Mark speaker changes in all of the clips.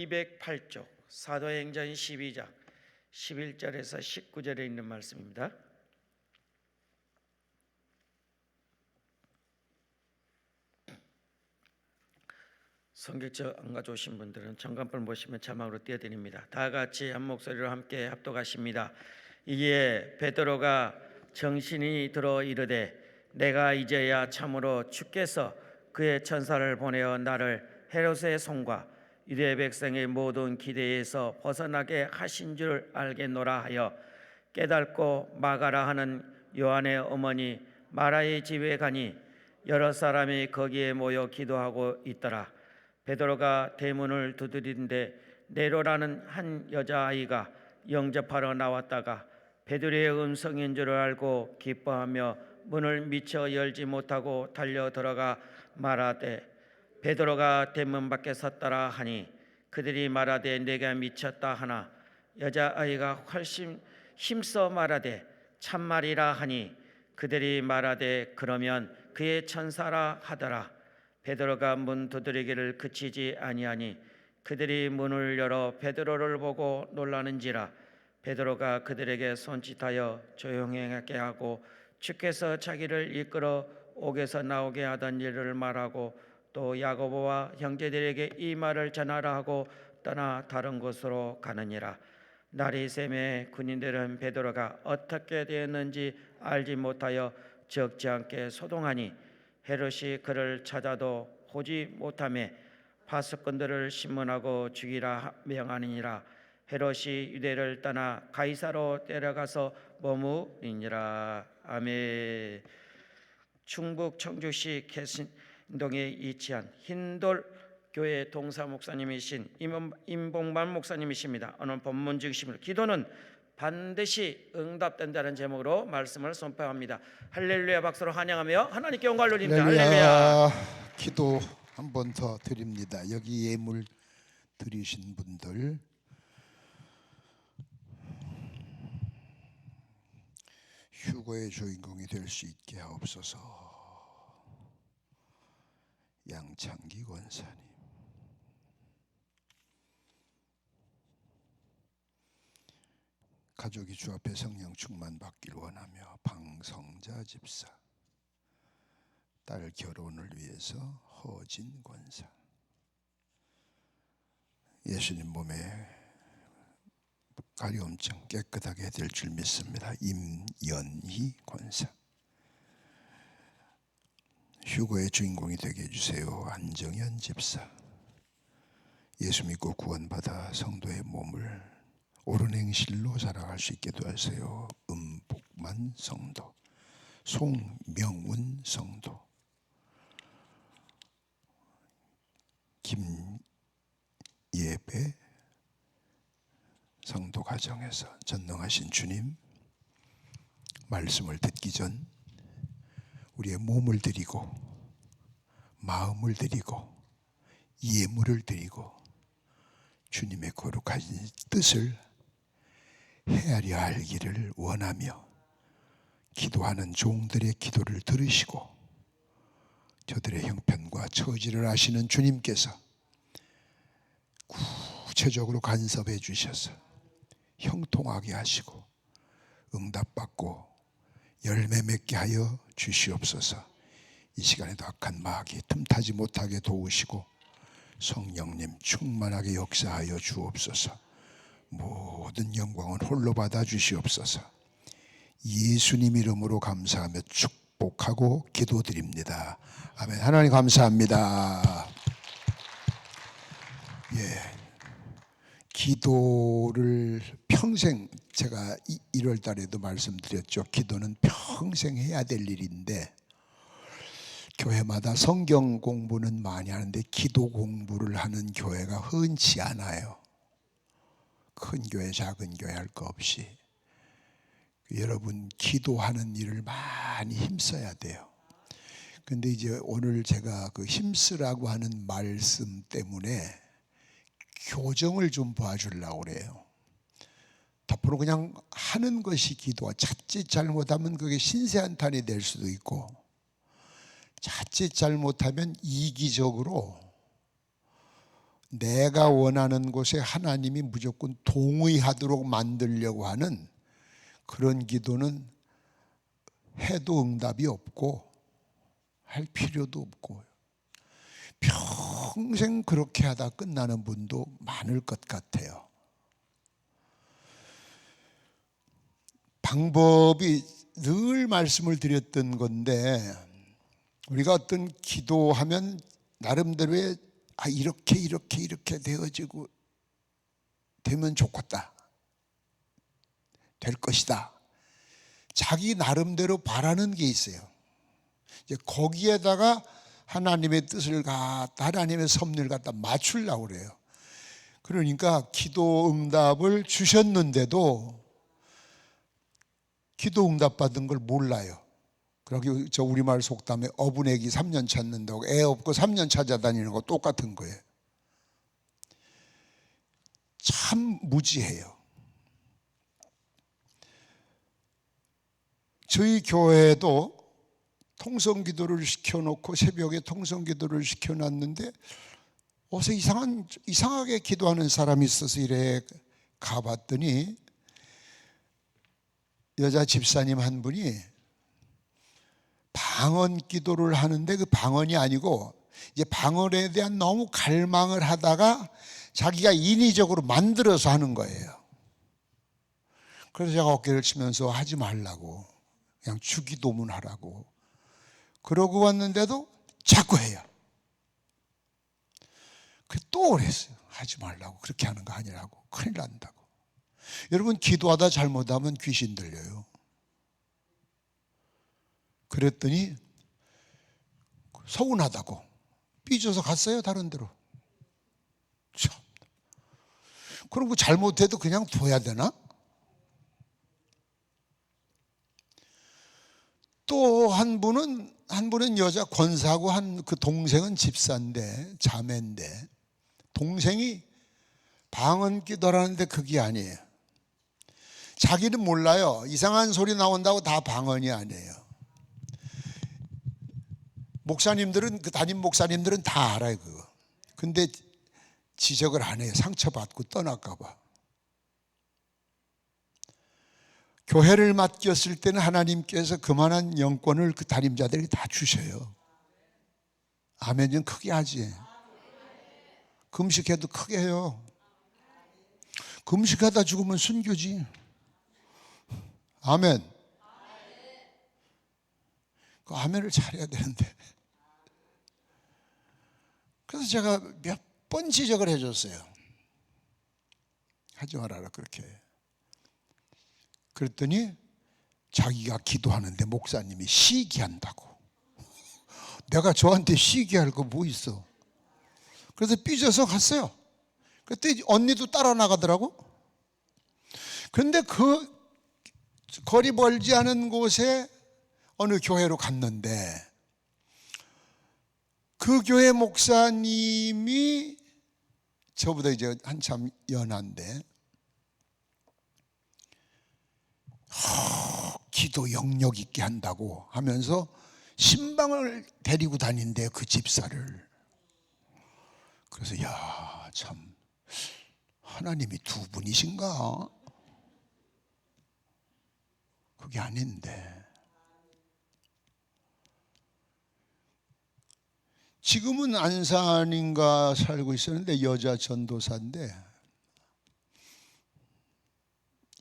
Speaker 1: 208쪽 사도행전 12장 11절에서 19절에 있는 말씀입니다. 성경책 안 가져오신 분들은 전간판 보시면 자막으로 띄워드립니다. 다 같이 한 목소리로 함께 합독하십니다. 이에 베드로가 정신이 들어 이르되 내가 이제야 참으로 주께서 그의 천사를 보내어 나를 헤롯의 손과 유대 백성의 모든 기대에서 벗어나게 하신 줄 알겠노라 하여 깨닫고 마가라 하는 요한의 어머니 마라의 집에 가니 여러 사람이 거기에 모여 기도하고 있더라. 베드로가 대문을 두드리는데 네로라는 한 여자아이가 영접하러 나왔다가 베드로의 음성인 줄 알고 기뻐하며 문을 미처 열지 못하고 달려 들어가 말하되 베드로가 대문 밖에 섰더라 하니 그들이 말하되 내가 미쳤다 하나 여자아이가 훨씬 힘써 말하되 참말이라 하니 그들이 말하되 그러면 그의 천사라 하더라. 베드로가 문 두드리기를 그치지 아니하니 그들이 문을 열어 베드로를 보고 놀라는지라. 베드로가 그들에게 손짓하여 조용하게 하고 주께서 자기를 이끌어 옥에서 나오게 하던 일을 말하고 또 야고보와 형제들에게 이 말을 전하라 하고 떠나 다른 곳으로 가느니라. 날이 새매 군인들은 베드로가 어떻게 되었는지 알지 못하여 적지 않게 소동하니 헤롯이 그를 찾아도 보지 못하매 파수꾼들을 신문하고 죽이라 명하니라. 헤롯이 유대를 떠나 가이사로 데려가서 머무르니라. 아멘. 충북 청주시 개신동에 위치한 흰돌 교회 동사 목사님이신 임봉만 목사님이십니다. 오늘 본문 중심으로 기도는 반드시 응답된다는 제목으로 말씀을 선포합니다. 할렐루야 박수로 환영하며 하나님께 영광을 돌립니다. 할렐루야.
Speaker 2: 기도 한 번 더 드립니다. 여기 예물 드리신 분들 휴거의 주인공이 될 수 있게 하옵소서. 양창기 권사님, 가족이 주 앞에 성령 충만 받기를 원하며 방성자 집사, 딸 결혼을 위해서 허진 권사, 예수님 몸에 가려움증 깨끗하게 될 줄 믿습니다. 임연희 권사, 휴거의 주인공이 되게 해주세요. 안정현 집사, 예수 믿고 구원받아 성도의 몸을 옳은 행실로 살아갈 수 있게 도와주세요. 은복만 성도, 송명운 성도, 김예배 성도 가정에서 전능하신 주님, 말씀을 듣기 전 우리의 몸을 드리고 마음을 드리고 예물을 드리고 주님의 거룩하신 뜻을 헤아려 알기를 원하며 기도하는 종들의 기도를 들으시고 저들의 형편과 처지를 아시는 주님께서 구체적으로 간섭해 주셔서 형통하게 하시고 응답받고 열매 맺게 하여 주시옵소서. 이 시간에도 악한 마귀 틈타지 못하게 도우시고 성령님 충만하게 역사하여 주옵소서. 모든 영광은 홀로 받아 주시옵소서. 예수님 이름으로 감사하며 축복하고 기도드립니다. 아멘. 하나님 감사합니다. 기도를 평생, 제가 1월 달에도 말씀드렸죠. 기도는 평생 해야 될 일인데 교회마다 성경 공부는 많이 하는데 기도 공부를 하는 교회가 흔치 않아요. 큰 교회 작은 교회 할 거 없이 여러분 기도하는 일을 많이 힘써야 돼요. 근데 이제 오늘 제가 그 힘쓰라고 하는 말씀 때문에 교정을 좀 봐주려고 그래요. 앞으로 그냥 하는 것이 기도와 자칫 잘못하면 그게 신세한탄이 될 수도 있고 자칫 잘못하면 이기적으로 내가 원하는 곳에 하나님이 무조건 동의하도록 만들려고 하는 그런 기도는 해도 응답이 없고 할 필요도 없고 평생 그렇게 하다 끝나는 분도 많을 것 같아요. 방법이 늘 말씀을 드렸던 건데, 우리가 어떤 기도하면 나름대로의 이렇게 되어지고 되면 좋겠다, 될 것이다, 자기 나름대로 바라는 게 있어요. 이제 거기에다가 하나님의 뜻을 갖다, 하나님의 섭리를 갖다 맞추려고 그래요. 그러니까 기도 응답을 주셨는데도 기도 응답 받은 걸 몰라요. 그러고 저 우리말 속담에 어분애기 3년 찾는다고, 애 없고 3년 찾아다니는 거 똑같은 거예요. 참 무지해요. 저희 교회도 통성기도를 시켜놓고 새벽에 통성기도를 시켜놨는데 어서 이상하게 기도하는 사람이 있어서 이래 가봤더니 여자 집사님 한 분이 방언 기도를 하는데 그 방언이 아니고 이제 방언에 대한 너무 갈망을 하다가 자기가 인위적으로 만들어서 하는 거예요. 그래서 제가 어깨를 치면서 하지 말라고, 그냥 주기도문 하라고 그러고 왔는데도 자꾸 해요. 또 그랬어요. 하지 말라고, 그렇게 하는 거 아니라고, 큰일 난다고. 여러분, 기도하다 잘못하면 귀신 들려요. 그랬더니 서운하다고 삐져서 갔어요, 다른 데로. 참. 그럼 그 잘못해도 그냥 둬야 되나? 또 한 분은 여자 권사고 한 그 동생은 집사인데, 자매인데, 동생이 방언 기도라는데 그게 아니에요. 자기는 몰라요. 이상한 소리 나온다고 다 방언이 아니에요. 목사님들은, 그 담임 목사님들은 다 알아요, 그거. 근데 지적을 안 해요. 상처받고 떠날까 봐. 교회를 맡겼을 때는 하나님께서 그만한 영권을 그 담임자들이 다 주셔요. 아멘 좀 크게 하지. 금식해도 크게 해요. 금식하다 죽으면 순교지. 아멘. 그 아멘을 잘해야 되는데. 그래서 제가 몇 번 지적을 해줬어요. 하지 말아라, 그렇게. 그랬더니 자기가 기도하는데 목사님이 시기한다고. 내가 저한테 시기할 거 뭐 있어. 그래서 삐져서 갔어요. 그때 언니도 따라 나가더라고. 그런데 그 거리 멀지 않은 곳에 어느 교회로 갔는데 그 교회 목사님이 저보다 이제 한참 연한데 기도 영역 있게 한다고 하면서 신방을 데리고 다닌대요, 그 집사를. 그래서 야, 참 하나님이 두 분이신가? 그게 아닌데. 지금은 안산인가 살고 있었는데 여자 전도사인데,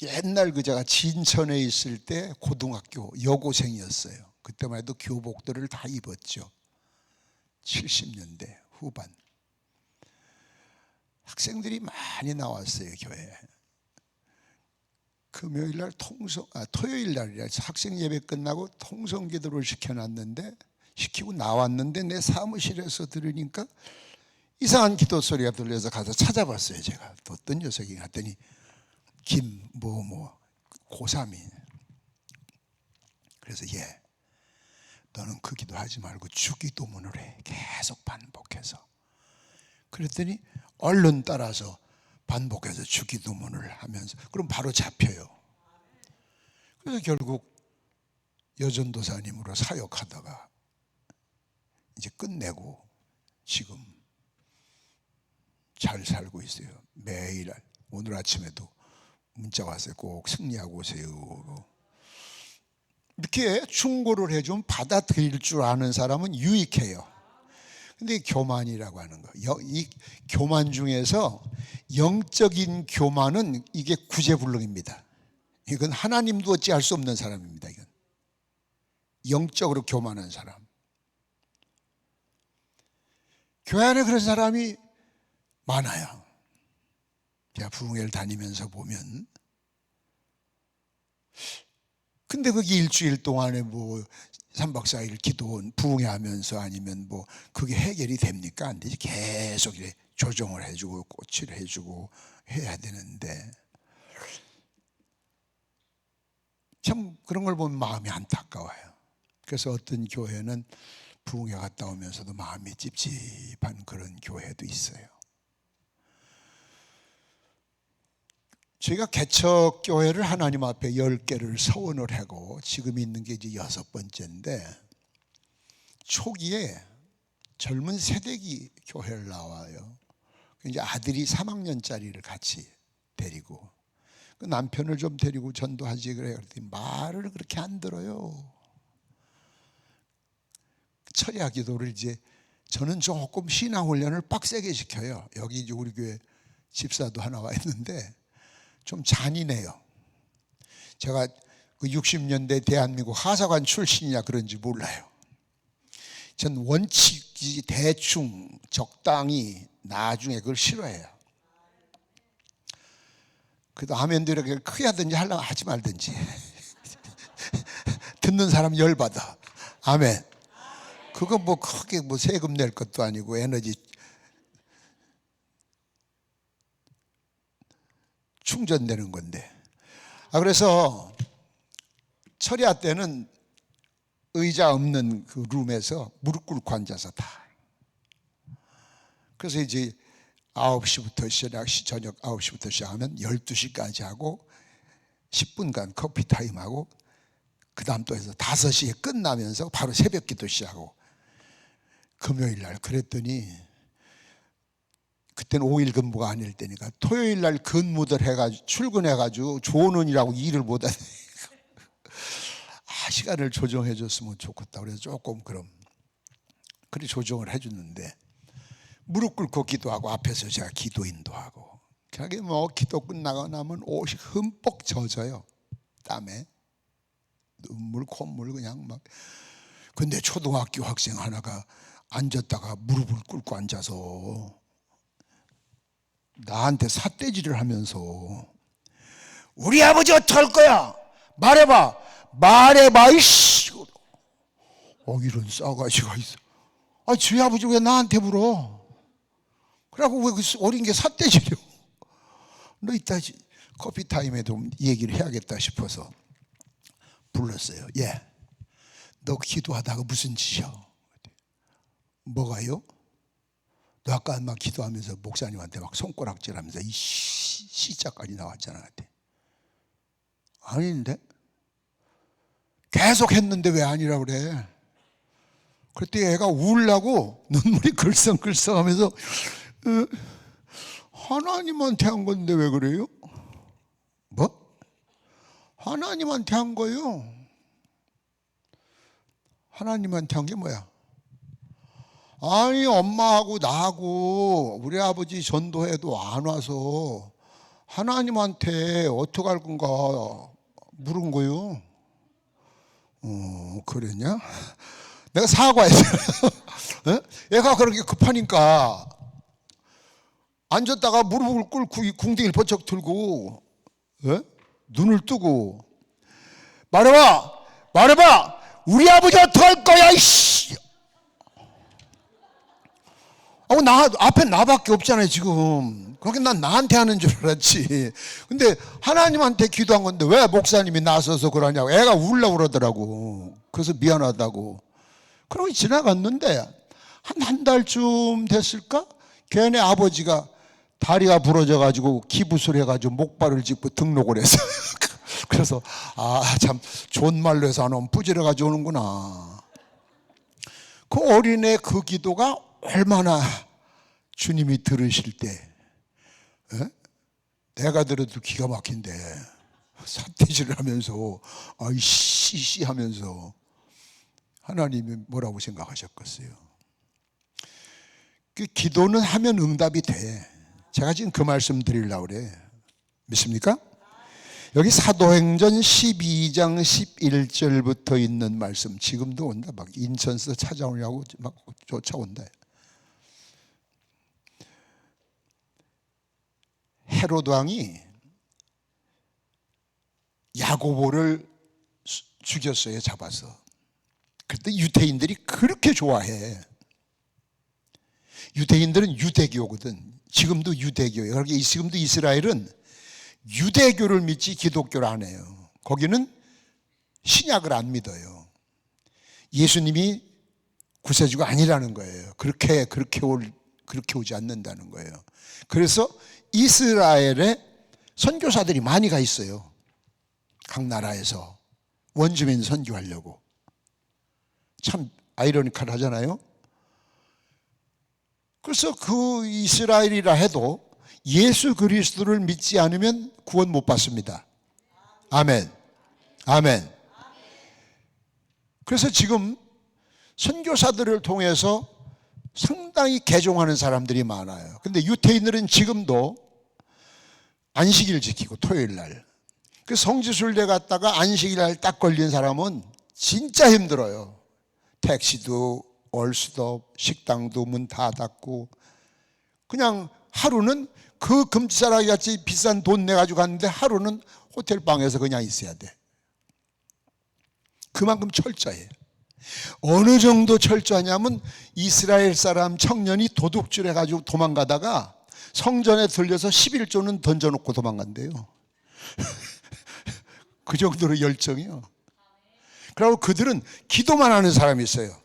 Speaker 2: 옛날 그 제가 진천에 있을 때 고등학교 여고생이었어요. 그때만 해도 교복들을 다 입었죠. 70년대 후반. 학생들이 많이 나왔어요, 교회에. 금요일날 토요일날이라 학생 예배 끝나고 통성기도를 시키고 나왔는데 내 사무실에서 들으니까 이상한 기도 소리가 들려서 가서 찾아봤어요. 제가 또 어떤 녀석이 갔더니 고3이. 그래서 너는 그 기도하지 말고 주기도문을 해. 계속 반복해서. 그랬더니 얼른 따라서 반복해서 주기도문을 하면서, 그럼 바로 잡혀요. 그래서 결국 여전도사님으로 사역하다가 이제 끝내고 지금 잘 살고 있어요. 매일 오늘 아침에도 문자 왔어요. 꼭 승리하고 오세요. 이렇게 충고를 해주면 받아들일 줄 아는 사람은 유익해요. 근데 교만이라고 하는 거, 이 교만 중에서 영적인 교만은 이게 구제불능입니다. 이건 하나님도 어찌할 수 없는 사람입니다. 이건 영적으로 교만한 사람. 교회 안에 그런 사람이 많아요. 제가 부흥회를 다니면서 보면, 근데 그게 일주일 동안에 뭐 3박 4일 기도 부흥회 하면서 아니면 뭐 그게 해결이 됩니까? 안 되지. 계속 이렇게 조정을 해주고 코치를 해주고 해야 되는데, 참 그런 걸 보면 마음이 안타까워요. 그래서 어떤 교회는 부흥회 갔다 오면서도 마음이 찝찝한 그런 교회도 있어요. 저희가 개척교회를 하나님 앞에 10개를 서원을 하고 지금 있는 게 이제 6번째인데, 초기에 젊은 세대기 교회를 나와요. 이제 아들이 3학년짜리를 같이 데리고, 그 남편을 좀 데리고 전도하지 그래요. 그랬더니 말을 그렇게 안 들어요. 철야 기도를 이제 저는 조금 신앙 훈련을 빡세게 시켜요. 여기 이제 우리 교회 집사도 하나 와 있는데 좀 잔인해요. 제가 그 60년대 대한민국 하사관 출신이냐 그런지 몰라요. 전 원칙이 대충 적당히 나중에 그걸 싫어해요. 그래도 아멘도 이렇게 크게 하든지 하려고 하지 말든지 듣는 사람 열받아. 아멘. 그거 뭐 크게 뭐 세금 낼 것도 아니고 에너지 충전되는 건데. 그래서 철야 때는 의자 없는 그 룸에서 무릎 꿇고 앉아서 다. 그래서 이제 9시부터 저녁 9시부터 시작하면 12시까지 하고 10분간 커피 타임하고 그 다음 또 해서 5시에 끝나면서 바로 새벽 기도 시작하고, 금요일 날 그랬더니 그때는 5일 근무가 아닐 때니까 토요일 날 근무들 해가지고 출근해가지고 조은이라고 일을 못하네. 시간을 조정해 줬으면 좋겠다. 그래서 조금 그렇게 조정을 해줬는데, 무릎 꿇고 기도하고 앞에서 제가 기도인도 하고, 그게 뭐 기도 끝나고 나면 옷이 흠뻑 젖어요. 땀에 눈물 콧물 그냥 막. 근데 초등학교 학생 하나가 앉았다가 무릎을 꿇고 앉아서 나한테 삿대질을 하면서, 우리 아버지 어떡할 거야? 말해봐 이씨. 이런 싸가지가 있어. 저희 아버지 왜 나한테 물어? 그래갖고 왜 그 어린 게 삿대질이요? 너 이따 커피 타임에 좀 얘기를 해야겠다 싶어서 불렀어요. 예, 너 기도하다가 무슨 짓이야? 뭐가요? 너 아까 막 기도하면서 목사님한테 막 손가락질하면서 이 시자까지 나왔잖아. 아닌데? 계속 했는데 왜 아니라 그래? 그랬더니 애가 울라고 눈물이 글썽글썽하면서 하나님한테 한 건데 왜 그래요? 뭐? 하나님한테 한 거요? 하나님한테 한 게 뭐야? 아니 엄마하고 나하고 우리 아버지 전도해도 안 와서 하나님한테 어떡할 건가 물은 거요. 그랬냐? 내가 사과했어요. 얘가 그렇게 급하니까 앉았다가 무릎을 꿇고 궁둥이를 번쩍 들고 눈을 뜨고 말해봐 우리 아버지 어떡할 거야 이씨. 나 앞에 나밖에 없잖아요 지금. 그렇게 난 나한테 하는 줄 알았지. 근데 하나님한테 기도한 건데 왜 목사님이 나서서 그러냐고. 애가 울려고 그러더라고. 그래서 미안하다고. 그러고 지나갔는데 한 달쯤 됐을까? 걔네 아버지가 다리가 부러져가지고 기부술 해가지고 목발을 짚고 등록을 했어요. 그래서 참 좋은 말로 해서 안 오면 부지런가지고 오는구나. 그 어린애 그 기도가 얼마나 주님이 들으실 때 예? 내가 들어도 기가 막힌데 삿대질을 하면서 아이씨 하면서 하나님이 뭐라고 생각하셨겠어요? 그 기도는 하면 응답이 돼. 제가 지금 그 말씀 드리려고 그래. 믿습니까? 여기 사도행전 12장 11절부터 있는 말씀 지금도 온다. 막 인천에서 찾아오냐고 막 쫓아온다. 헤로드 왕이 야고보를 죽였어요. 잡아서. 그때 유대인들이 그렇게 좋아해. 유대인들은 유대교거든. 지금도 유대교예요. 그러니까 지금도 이스라엘은 유대교를 믿지 기독교를 안 해요. 거기는 신약을 안 믿어요. 예수님이 구세주가 아니라는 거예요. 그렇게 오지 않는다는 거예요. 그래서 이스라엘에 선교사들이 많이 가 있어요. 각 나라에서 원주민 선교하려고. 참 아이러니컬 하잖아요. 그래서 그 이스라엘이라 해도 예수 그리스도를 믿지 않으면 구원 못 받습니다. 아멘. 아멘. 그래서 지금 선교사들을 통해서 상당히 개종하는 사람들이 많아요. 근데 유태인들은 지금도 안식일 지키고 토요일 날. 그 성지순례 갔다가 안식일 날 딱 걸린 사람은 진짜 힘들어요. 택시도 올 수도 없고 식당도 문 다 닫고 그냥 하루는 그 금지사라기 같이 비싼 돈 내가지고 갔는데 하루는 호텔방에서 그냥 있어야 돼. 그만큼 철저해. 어느 정도 철저하냐면 이스라엘 사람 청년이 도둑질 해가지고 도망가다가 성전에 들려서 11조는 던져놓고 도망간대요. 그 정도로 열정이요. 그리고 그들은 기도만 하는 사람이 있어요.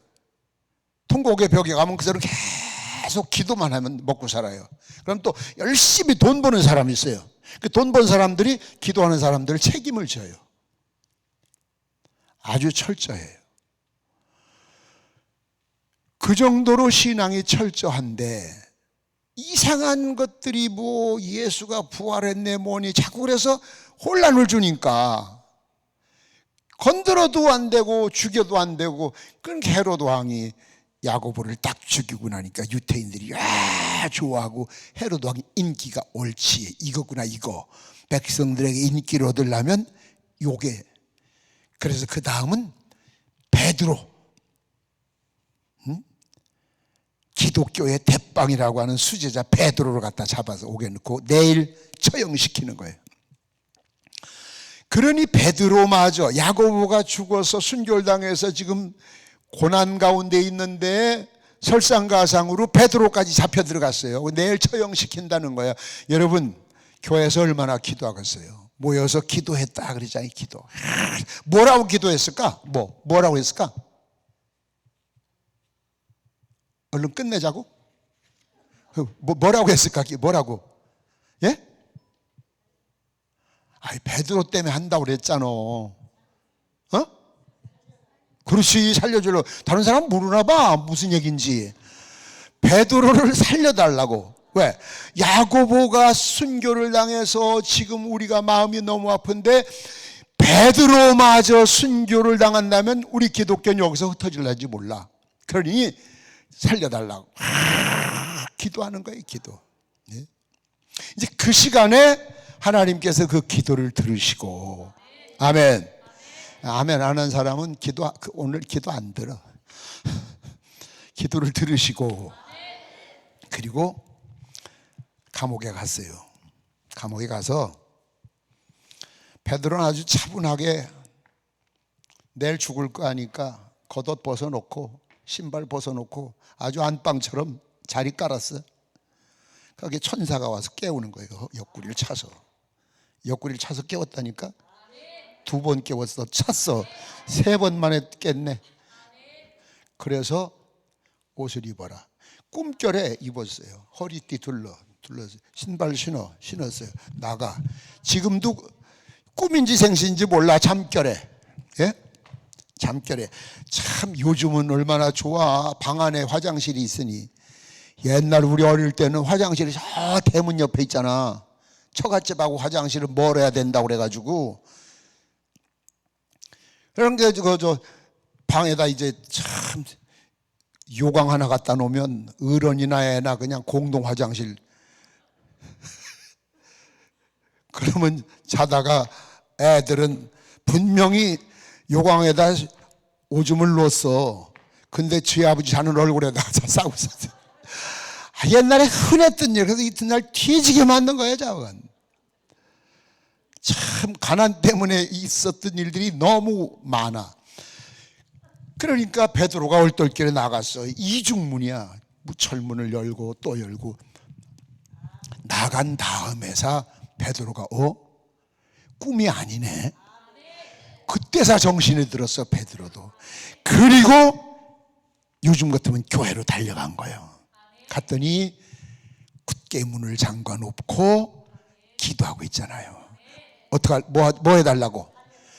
Speaker 2: 통곡의 벽에 가면 그 사람은 계속 기도만 하면 먹고 살아요. 그럼 또 열심히 돈 버는 사람이 있어요. 그 돈 번 사람들이 기도하는 사람들 책임을 져요. 아주 철저해요. 그 정도로 신앙이 철저한데 이상한 것들이 뭐 예수가 부활했네 뭐니 자꾸 그래서 혼란을 주니까 건드려도 안 되고 죽여도 안 되고 그러니까 헤로드 왕이 야고보를 딱 죽이고 나니까 유태인들이 좋아하고 헤로드 왕이 인기가 옳지 이거구나 이거 백성들에게 인기를 얻으려면 요게 그래서 그 다음은 베드로 기독교의 대빵이라고 하는 수제자 베드로를 갖다 잡아서 오게 놓고 내일 처형시키는 거예요. 그러니 베드로마저 야고보가 죽어서 순교당해서 지금 고난 가운데 있는데 설상가상으로 베드로까지 잡혀 들어갔어요. 내일 처형시킨다는 거예요. 여러분 교회에서 얼마나 기도하겠어요. 모여서 기도했다 그러잖아요. 기도. 뭐라고 기도했을까? 뭐라고 했을까? 얼른 끝내자고? 뭐라고 했을까? 뭐라고? 예? 아이 베드로 때문에 한다고 그랬잖아. 그렇지 살려주려. 다른 사람 모르나 봐 무슨 얘기인지. 베드로를 살려달라고. 왜? 야고보가 순교를 당해서 지금 우리가 마음이 너무 아픈데 베드로마저 순교를 당한다면 우리 기독교는 여기서 흩어질는지 몰라. 그러니 살려달라고 기도하는 거예요. 기도. 예? 이제 그 시간에 하나님께서 그 기도를 들으시고 아멘. 아멘 안 한 사람은 오늘 기도 안 들어. 기도를 들으시고 그리고 감옥에 갔어요. 감옥에 가서 베드로는 아주 차분하게 내일 죽을 거 아니까 겉옷 벗어놓고 신발 벗어놓고 아주 안방처럼 자리 깔았어. 거기에 천사가 와서 깨우는 거예요. 옆구리를 차서. 옆구리를 차서 깨웠다니까. 2번 깨웠어. 찼어. 3번 만에 깼네. 그래서 옷을 입어라. 꿈결에 입었어요. 허리띠 둘러서 신발 신었어요. 나가. 지금도 꿈인지 생신인지 몰라. 잠결에. 예? 잠결에. 참 요즘은 얼마나 좋아. 방 안에 화장실이 있으니 옛날 우리 어릴 때는 화장실이 저 대문 옆에 있잖아. 처갓집하고 화장실은 멀어야 된다고 그래가지고 그런 게 저 방에다 이제 참 요강 하나 갖다 놓으면 어른이나 애나 그냥 공동 화장실. 그러면 자다가 애들은 분명히 요강에다 오줌을 넣었어. 근데 지 아버지 자는 얼굴에다 싸고 있었어. 옛날에 흔했던 일. 그래서 이튿날 뒤지게 만든 거예요, 저건. 참 가난 때문에 있었던 일들이 너무 많아. 그러니까 베드로가 얼떨결에 나갔어. 이중문이야. 철문을 열고 또 열고. 나간 다음에서 베드로가 꿈이 아니네. 그때서 정신이 들었어, 베드로도. 그리고 요즘 같으면 교회로 달려간 거예요. 갔더니 굳게 문을 잠가 놓고 기도하고 있잖아요. 어떻게 뭐 해달라고?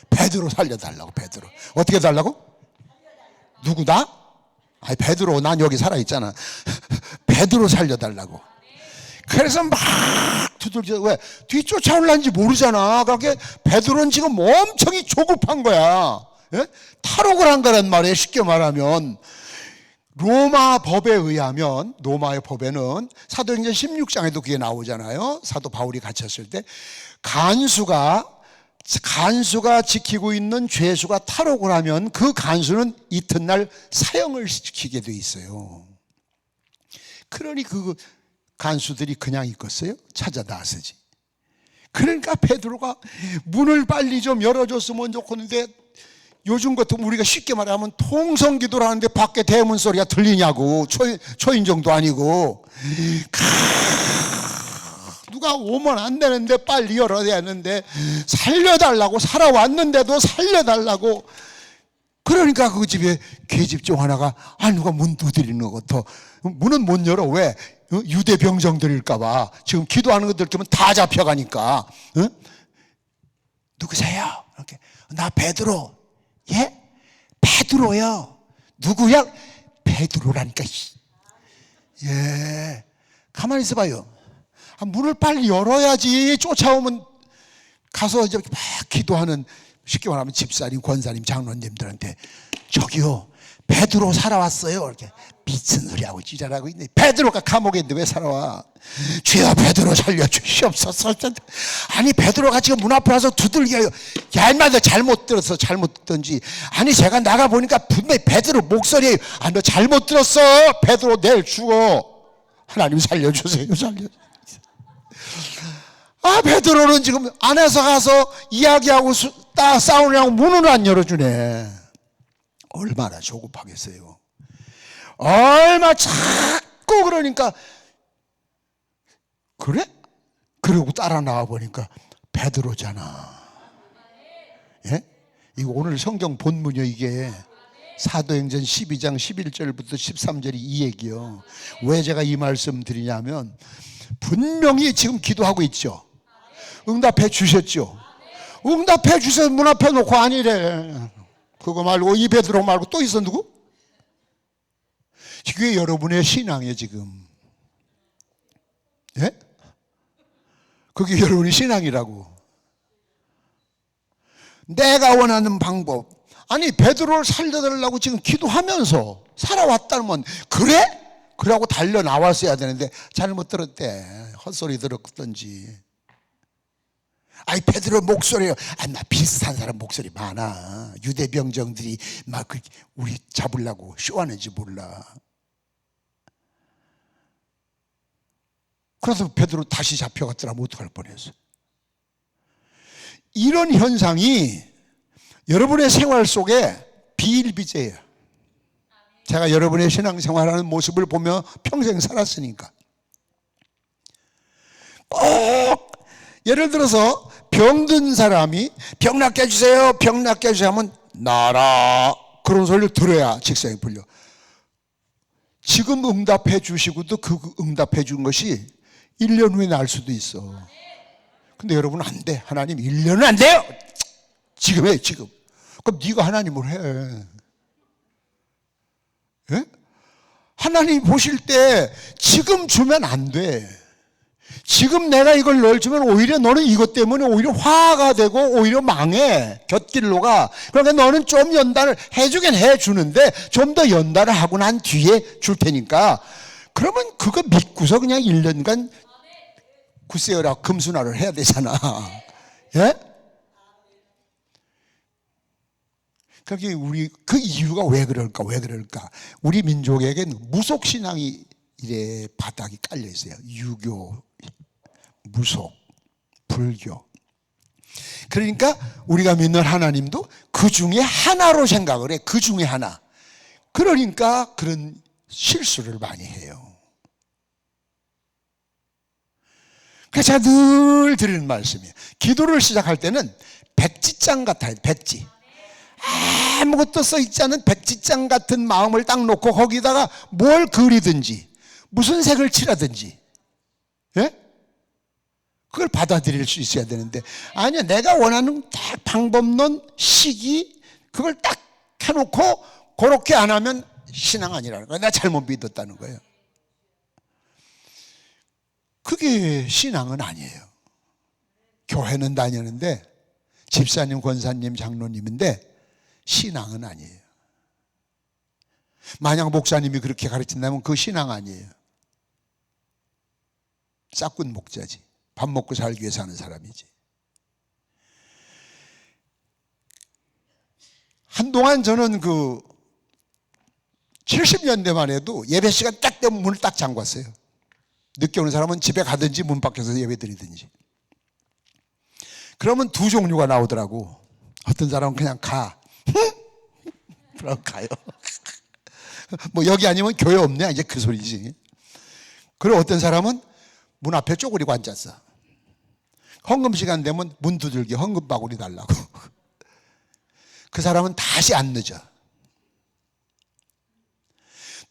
Speaker 2: 베드로 살려달라고. 베드로 어떻게 해달라고? 누구다? 아니 베드로, 난 여기 살아있잖아. 베드로 살려달라고. 그래서 막 두들겨. 왜? 뒤쫓아올란지 모르잖아. 그러니까 베드로는 지금 엄청 조급한 거야. 예? 탈옥을 한 거란 말이에요. 쉽게 말하면 로마 법에 의하면, 로마의 법에는 사도행전 16장에도 그게 나오잖아요. 사도 바울이 갇혔을 때 간수가 지키고 있는 죄수가 탈옥을 하면 그 간수는 이튿날 사형을 시키게 돼 있어요. 그러니 그 간수들이 그냥 있겠어요? 찾아 나서지. 그러니까 베드로가 문을 빨리 좀 열어줬으면 좋겠는데, 요즘 같으면 우리가 쉽게 말하면 통성기도를 하는데 밖에 대문 소리가 들리냐고. 초인종도 아니고. 누가 오면 안 되는데 빨리 열어야 되는데 살려달라고, 살아왔는데도 살려달라고. 그러니까 그 집에 계집종 하나가 누가 문 두드리는 것 같아. 문은 못 열어. 왜? 유대 병정들일까 봐. 지금 기도하는 것들 보면 다 잡혀가니까. 누구세요? 이렇게. 나 베드로. 예? 베드로요. 누구야? 베드로라니까. 예. 가만히 있어봐요. 문을 빨리 열어야지. 쫓아오면 가서 이제 막 기도하는, 쉽게 말하면 집사님, 권사님, 장로님들한테 저기요, 베드로 살아왔어요. 이렇게 미친 소리하고 지랄하고 있네. 베드로가 감옥에 있는데 왜 살아와? 주여 베드로 살려주시옵소서. 아니 베드로가 지금 문 앞에 와서 두들겨요. 야 인마 너 잘못 들었어. 잘못 듣던지. 아니 제가 나가보니까 분명히 베드로 목소리예요. 너 잘못 들었어. 베드로 내일 죽어. 하나님 살려주세요. 베드로는 지금 안에서 가서 이야기하고 싸우느라고 문을 안 열어주네. 얼마나 조급하겠어요. 얼마 자꾸 그러니까, 그래? 그러고 따라 나와 보니까 베드로잖아. 예? 이거 오늘 성경 본문이요. 이게 사도행전 12장 11절부터 13절이 이 얘기요. 왜 제가 이 말씀 드리냐면, 분명히 지금 기도하고 있죠. 응답해 주셨죠. 응답해 주셔서 문 앞에 놓고 아니래. 그거 말고 이 베드로 말고 또 있어. 누구? 그게 여러분의 신앙이에요 지금. 예? 그게 여러분의 신앙이라고. 내가 원하는 방법. 아니 베드로를 살려달라고 지금 기도하면서 살아왔다면 그래? 그러고 달려 나왔어야 되는데 잘못 들었대. 헛소리 들었던지. 아이 베드로 목소리요. 나 비슷한 사람 목소리 많아. 유대 병정들이 막 우리 잡으려고 쇼하는지 몰라. 그래서 베드로 다시 잡혀갔더라면 어떡할 뻔했어. 이런 현상이 여러분의 생활 속에 비일비재예요. 제가 여러분의 신앙생활하는 모습을 보며 평생 살았으니까. 꼭 예를 들어서 병든 사람이 병 낫게 해주세요, 병 낫게 해주세요 하면 나라 그런 소리를 들어야 직성이 풀려. 지금 응답해 주시고도 그 응답해 준 것이 1년 후에 날 수도 있어. 근데 여러분은 안 돼. 하나님 1년은 안 돼요. 지금 해, 지금. 그럼 네가 하나님을 해. 예? 하나님 보실 때 지금 주면 안 돼. 지금 내가 이걸 널 주면 오히려 너는 이것 때문에 오히려 화가 되고 오히려 망해. 곁길로 가. 그러니까 너는 좀 연단을 해주긴 해주는데 좀 더 연단을 하고 난 뒤에 줄 테니까, 그러면 그거 믿고서 그냥 1년간 굿세어라 금순환을 해야 되잖아. 예? 그게 우리 그 이유가 왜 그럴까? 우리 민족에겐 무속 신앙이 이래 바닥이 깔려 있어요. 유교, 무속, 불교. 그러니까 우리가 믿는 하나님도 그 중에 하나로 생각을 해. 그 중에 하나. 그러니까 그런 실수를 많이 해요. 그래서 제가 늘 드리는 말씀이에요. 기도를 시작할 때는 백지장 같아요. 백지. 아무것도 써있지 않은 백지장 같은 마음을 딱 놓고 거기다가 뭘 그리든지 무슨 색을 칠하든지, 예? 그걸 받아들일 수 있어야 되는데, 아니야, 내가 원하는 딱 방법론 시기 그걸 딱 해놓고 그렇게 안 하면 신앙 아니라는 거야. 내가 잘못 믿었다는 거예요. 그게 신앙은 아니에요. 교회는 다니는데 집사님, 권사님, 장로님인데 신앙은 아니에요. 만약 목사님이 그렇게 가르친다면 그 신앙 아니에요. 싹군 목자지. 밥 먹고 살기 위해서 하는 사람이지. 한동안 저는 그 70년대만 해도 예배 시간 딱 되면 문을 딱 잠갔어요. 늦게 오는 사람은 집에 가든지 문 밖에서 예배 드리든지. 그러면 두 종류가 나오더라고. 어떤 사람은 그냥 가. 그럼 가요. 뭐 여기 아니면 교회 없네, 이제 그 소리지. 그리고 어떤 사람은 문 앞에 쪼그리고 앉았어. 헌금 시간 되면 문 두들겨 헌금 바구니 달라고. 그 사람은 다시 안 늦어.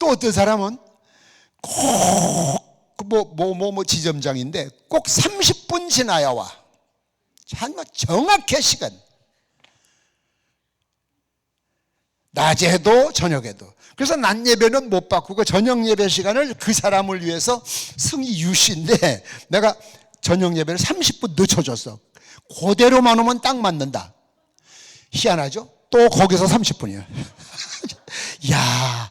Speaker 2: 또 어떤 사람은 꼭 지점장인데 꼭 30분 지나야 와. 정말 정확해 시간. 낮에도 저녁에도. 그래서 낮 예배는 못 바꾸고 저녁 예배 시간을 그 사람을 위해서 승희 유씨인데 내가 저녁 예배를 30분 늦춰줬어. 그대로만 오면 딱 맞는다. 희한하죠? 또 거기서 30분이야. 야,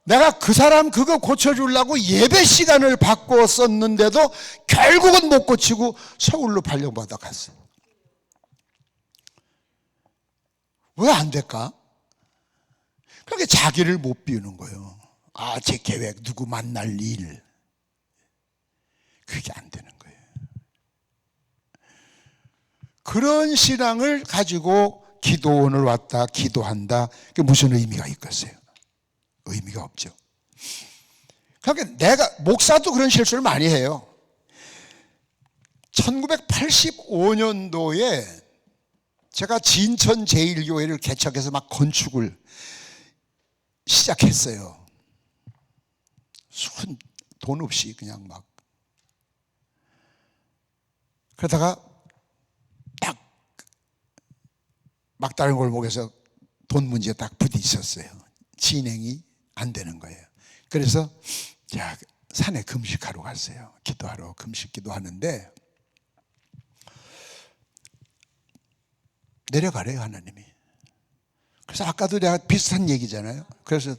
Speaker 2: 내가 그 사람 그거 고쳐주려고 예배 시간을 바꿨었는데도 결국은 못 고치고 서울로 발령받아 갔어. 왜 안 될까? 그렇게 자기를 못 비우는 거예요. 아, 제 계획, 누구 만날 일. 그게 안 되는 거예요. 그런 신앙을 가지고 기도원을 왔다, 기도한다. 그게 무슨 의미가 있겠어요? 의미가 없죠. 그러니까 내가, 목사도 그런 실수를 많이 해요. 1985년도에 제가 진천 제1교회를 개척해서 막 건축을 시작했어요. 손 돈 없이 그냥 막. 그러다가 딱 막다른 골목에서 돈 문제가 딱 부딪혔어요. 진행이 안 되는 거예요. 그래서 자, 산에 금식하러 갔어요. 기도하러 금식 기도하는데 내려가래요, 하나님이. 그래서 아까도 내가 비슷한 얘기잖아요. 그래서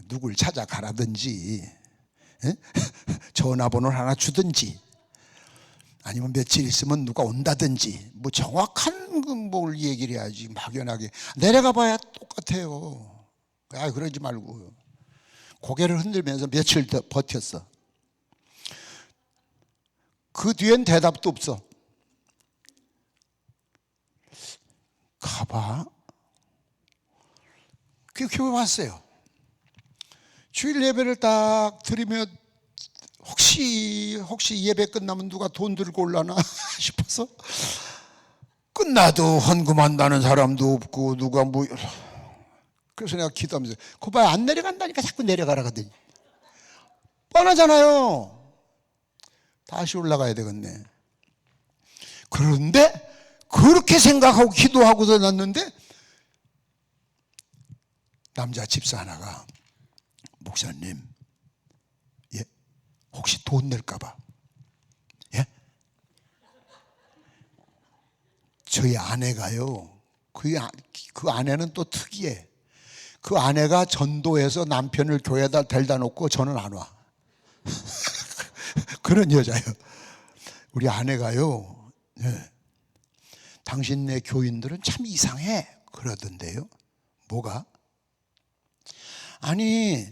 Speaker 2: 누굴 찾아가라든지 전화번호를 하나 주든지 아니면 며칠 있으면 누가 온다든지 뭐 정확한 뭘 얘기를 해야지. 막연하게 내려가 봐야 똑같아요. 그러지 말고. 고개를 흔들면서 며칠 더 버텼어. 그 뒤엔 대답도 없어. 가봐. 그 교회 왔어요. 주일 예배를 딱 드리면 혹시 예배 끝나면 누가 돈 들고 올라나 싶어서 끝나도 헌금한다는 사람도 없고 누가 뭐. 그래서 내가 기도하면서 그 봐요, 안 내려간다니까 자꾸 내려가라 하더니 뻔하잖아요. 다시 올라가야 되겠네. 그런데 그렇게 생각하고 기도하고서 났는데 남자 집사 하나가 목사님, 예? 혹시 돈 낼까 봐. 예? 저희 아내가요. 그 아내는 또 특이해. 그 아내가 전도해서 남편을 교회에다 데려다 놓고 저는 안 와. 그런 여자예요. 우리 아내가요. 예. 당신네 교인들은 참 이상해 그러던데요. 뭐가? 아니,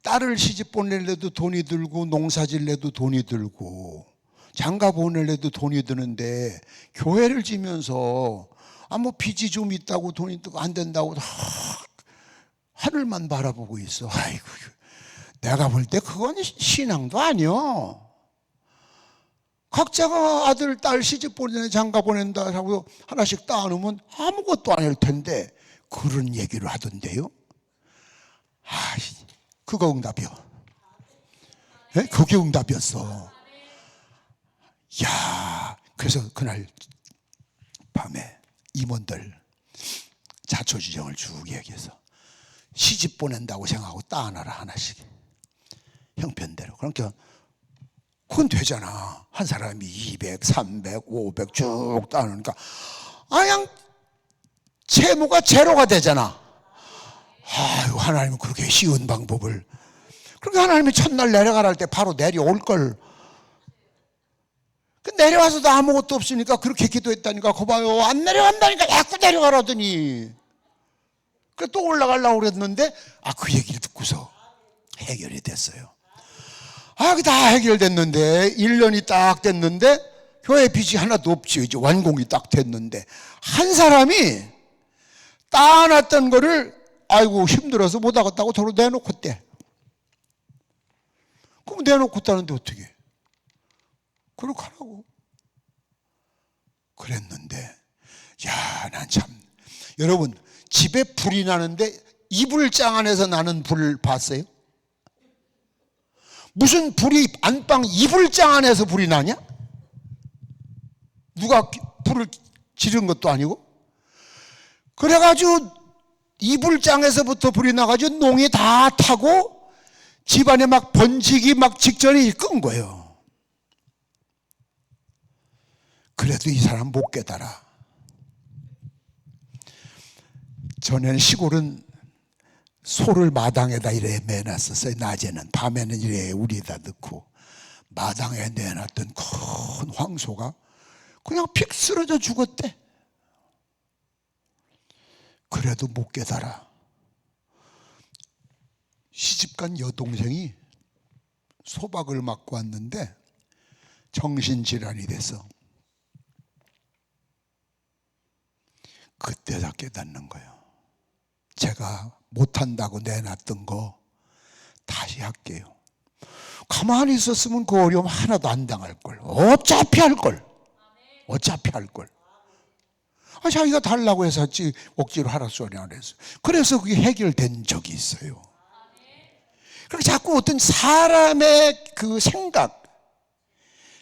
Speaker 2: 딸을 시집 보내려도 돈이 들고 농사질 내도 돈이 들고 장가 보내려도 돈이 드는데 교회를 지면서 뭐 빚이 좀 있다고 돈이 안 된다고 하늘만 바라보고 있어. 아이고, 내가 볼 때 그건 신앙도 아니요. 각자가 아들, 딸 시집 보내 장가 보낸다 하고 하나씩 따놓으면 아무것도 아닐 텐데 그런 얘기를 하던데요. 그거 응답이요. 네? 그게 응답이었어. 야, 그래서 그날 밤에 임원들 자초지정을 쭉 얘기해서 시집 보낸다고 생각하고 따놔라 하나씩 형편대로. 그러니까 그건 되잖아. 한 사람이 200, 300, 500 쭉 따놓으니까 그냥 채무가 제로가 되잖아. 아유, 하나님은 그렇게 쉬운 방법을. 그러니까 하나님이 첫날 내려가라 할 때 바로 내려올 걸. 내려와서도 아무것도 없으니까 그렇게 기도했다니까. 거 봐요. 안 내려간다니까 자꾸 내려가라더니. 그래서 또 올라가려고 그랬는데 그 얘기를 듣고서 해결이 됐어요. 다 해결됐는데 1년이 딱 됐는데 교회 빚이 하나도 없지. 이제 완공이 딱 됐는데 한 사람이 따놨던 거를 아이고 힘들어서 못 하겠다고 저로 내놓고 때. 그럼 내놓고 따는데 어떻게? 그렇게 하라고. 그랬는데 야, 난 참. 여러분, 집에 불이 나는데 이불장 안에서 나는 불 봤어요? 무슨 불이 안방 이불장 안에서 불이 나냐? 누가 불을 지른 것도 아니고. 그래가지고 이불장에서부터 불이 나가지고 농이 다 타고 집안에 막 번지기 막 직전에 끈 거예요. 그래도 이 사람 못 깨달아. 전에는 시골은 소를 마당에다 이래 매놨었어요. 낮에는. 밤에는 이래 우리에다 넣고 마당에 내놨던 큰 황소가 그냥 픽 쓰러져 죽었대. 그래도 못 깨달아. 시집간 여동생이 소박을 맞고 왔는데 정신질환이 돼서 그때다 깨닫는 거예요. 제가 못한다고 내놨던 거 다시 할게요. 가만히 있었으면 그 어려움 하나도 안 당할 걸. 어차피 할 걸. 어차피 할 걸. 자기가 달라고 해서 억지로 하라 소리 안 했어. 그래서 그게 해결된 적이 있어요. 그렇게 자꾸 어떤 사람의 그 생각,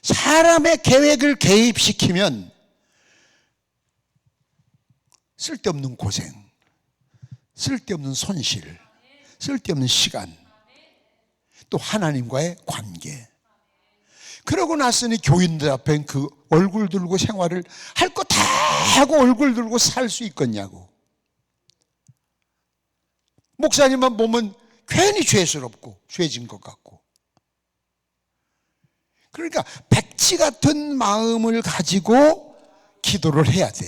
Speaker 2: 사람의 계획을 개입시키면 쓸데없는 고생, 쓸데없는 손실, 쓸데없는 시간, 또 하나님과의 관계. 그러고 났으니 교인들 앞엔 그 얼굴 들고 생활을 할 거 다 하고 얼굴 들고 살 수 있겠냐고. 목사님만 보면 괜히 죄스럽고 죄진 것 같고. 그러니까 백지 같은 마음을 가지고 기도를 해야 돼.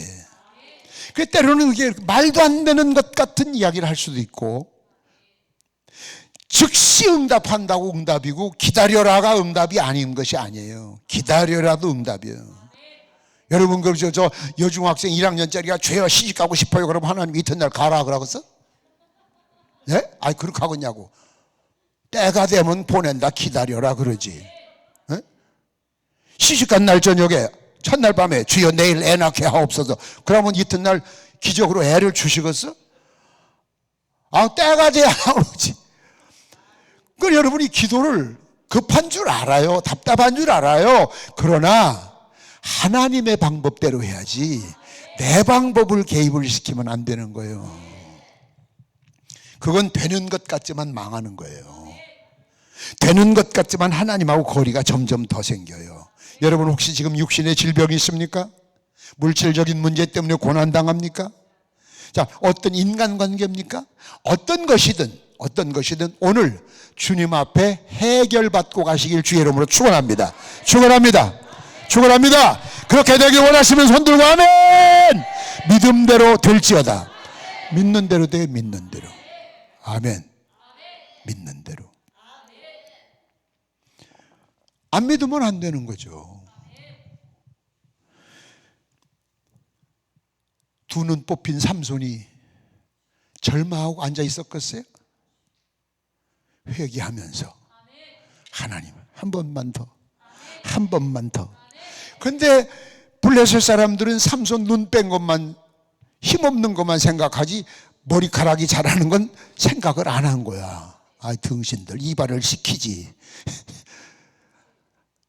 Speaker 2: 그 때로는 이게 말도 안 되는 것 같은 이야기를 할 수도 있고, 즉시 응답한다고 응답이고 기다려라가 응답이 아닌 것이 아니에요. 기다려라도 응답이에요. 여러분, 저 여중학생 1학년짜리가 죄어 시집가고 싶어요. 그럼 하나님 이튿날 가라 그러겠어? 예? 그렇게 하겠냐고. 때가 되면 보낸다 기다려라 그러지. 예? 시집간 날 저녁에 첫날 밤에 주여 내일 애 낳게 하옵소서. 그러면 이튿날 기적으로 애를 주시겠어? 때가 돼야 나오지. 그 여러분이 기도를 급한 줄 알아요. 답답한 줄 알아요. 그러나 하나님의 방법대로 해야지 내 방법을 개입을 시키면 안 되는 거예요. 그건 되는 것 같지만 망하는 거예요. 되는 것 같지만 하나님하고 거리가 점점 더 생겨요. 여러분 혹시 지금 육신의 질병이 있습니까? 물질적인 문제 때문에 고난당합니까? 자, 어떤 인간관계입니까? 어떤 것이든 오늘 주님 앞에 해결받고 가시길 주의 이름으로 축원합니다. 축원합니다. 축원합니다. 그렇게 되길 원하시면 손 들고 아멘. 믿음대로 될지어다. 믿는 대로 돼. 믿는 대로. 아멘. 믿는 대로. 안 믿으면 안 되는 거죠. 두 눈 뽑힌 삼손이 절망하고 앉아 있었겠어요? 회개하면서 하나님 한 번만 더, 한 번만 더. 근데 블레셋 사람들은 삼손 눈 뺀 것만, 힘없는 것만 생각하지 머리카락이 자라는 건 생각을 안 한 거야. 아, 등신들 이발을 시키지.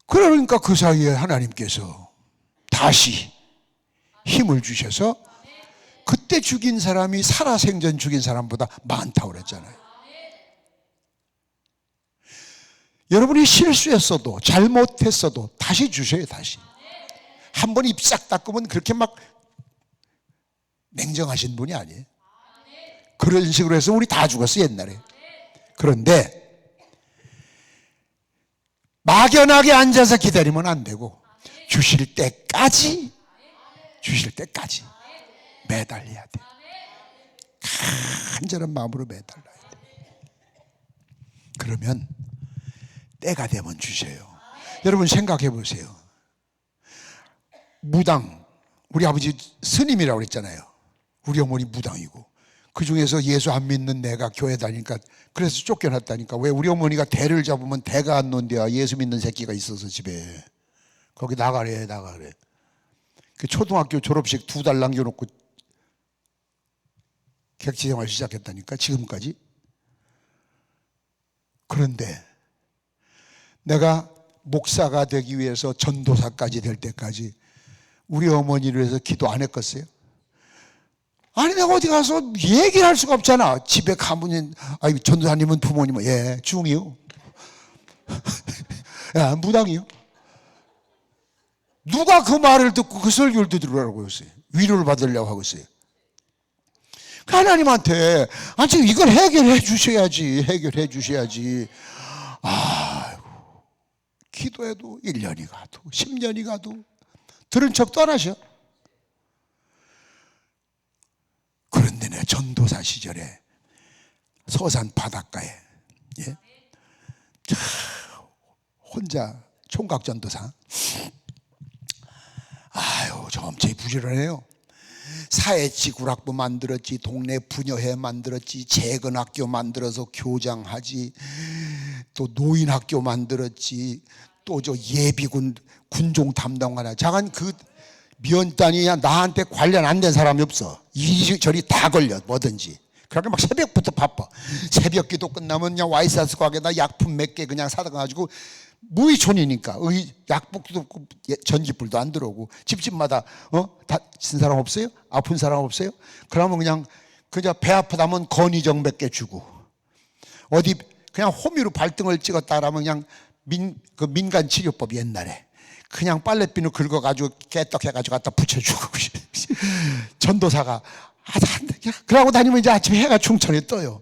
Speaker 2: 그러니까 그 사이에 하나님께서 다시 힘을 주셔서 그때 죽인 사람이 살아생전 죽인 사람보다 많다고 그랬잖아요. 여러분이 실수했어도 잘못했어도 다시 주셔요. 다시 한 번 입 싹 닦으면 그렇게 막 냉정하신 분이 아니에요. 그런 식으로 해서 우리 다 죽었어 옛날에. 그런데 막연하게 앉아서 기다리면 안 되고 주실 때까지 매달려야 돼. 간절한 마음으로 매달려야 돼. 그러면 때가 되면 주셔요. 여러분 생각해 보세요. 무당, 우리 아버지 스님이라고 그랬잖아요. 우리 어머니 무당이고 그 중에서 예수 안 믿는 내가 교회 다니니까 그래서 쫓겨났다니까. 왜? 우리 어머니가 대를 잡으면 대가 안 논대야. 예수 믿는 새끼가 있어서 집에 거기 나가래. 그 초등학교 졸업식 2달 남겨놓고 객지 생활 시작했다니까 지금까지. 그런데 내가 목사가 되기 위해서 전도사까지 될 때까지 우리 어머니를 위해서 기도 안 했겠어요? 아니 내가 어디 가서 얘기를 할 수가 없잖아. 집에 가면 아니 전도사님은 부모님은 예 중이요. 야 무당이요. 누가 그 말을 듣고 그 설교를 들으라고 했어요? 위로를 받으려고 하고 있어요. 하나님한테 아 지금 이걸 해결해 주셔야지. 아이고 기도해도 1년이 가도 10년이 가도 들은 척도 안 하셔. 그런데 내 전도사 시절에 서산 바닷가에 예? 혼자 총각 전도사. 아유 점체 부지런해요. 사회지구락부 만들었지, 동네 부녀회 만들었지, 재건학교 만들어서 교장하지, 또 노인학교 만들었지, 또 저 예비군 군종 담당하나. 자간 그 면단이 나한테 관련 안 된 사람이 없어. 이리저리 다 걸려 뭐든지. 그러니까 막 새벽부터 바빠. 새벽 기도 끝나면 그냥 와이사스 가게다 약품 몇 개 그냥 사다 가지고 무의촌이니까 약복도 없고 전기불도 안 들어오고 집집마다 다친 사람 없어요? 아픈 사람 없어요? 그러면 그냥 배 아프다면 건의정 몇 개 주고 어디 그냥 호미로 발등을 찍었다 그러면 그냥 민간 치료법 옛날에 그냥 빨래비누 긁어가지고 깨떡해가지고 갖다 붙여주고 전도사가 그러고 다니면 이제 아침에 해가 충천히 떠요.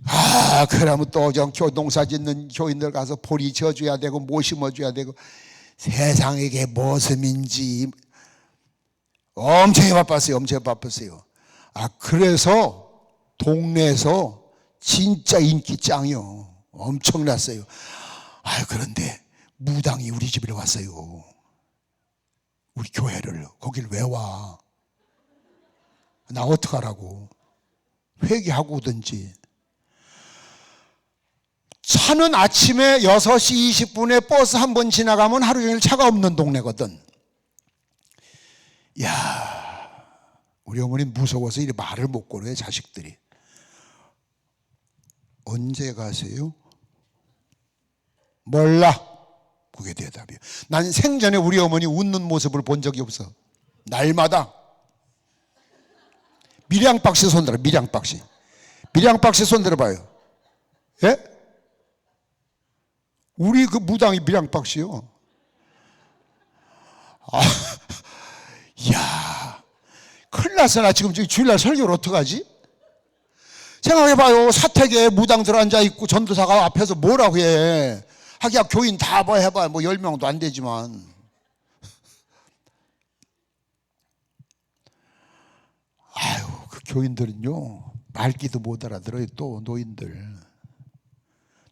Speaker 2: 아, 그러면 또 농사 짓는 교인들 가서 보리 져줘야 되고 모 심어줘야 되고 세상에 이게 무엇인지 엄청 바빴어요. 아, 그래서 동네에서 진짜 인기 짱이요. 엄청났어요. 아, 그런데 무당이 우리 집에 왔어요. 우리 교회를. 거길 왜 와? 나 어떡하라고. 회개하고 오든지. 차는 아침에 6시 20분에 버스 한 번 지나가면 하루 종일 차가 없는 동네거든. 야, 우리 어머니는 무서워서 이렇게 말을 못 걸어요. 자식들이. 언제 가세요? 몰라. 그게 대답이에요. 난 생전에 우리 어머니 웃는 모습을 본 적이 없어. 날마다 밀양박씨 손들어. 밀양박씨 손들어봐요. 예? 우리 그 무당이 밀양박씨요. 이야, 큰일 났어. 나 지금 주일날 설교를 어떡하지? 생각해봐요. 사택에 무당들 앉아있고 전도사가 앞에서 뭐라고 해. 하기야 교인 다 뭐 해봐야 뭐 10명도 안 되지만. 아유, 그 교인들은요 말귀도 못 알아들어요. 또 노인들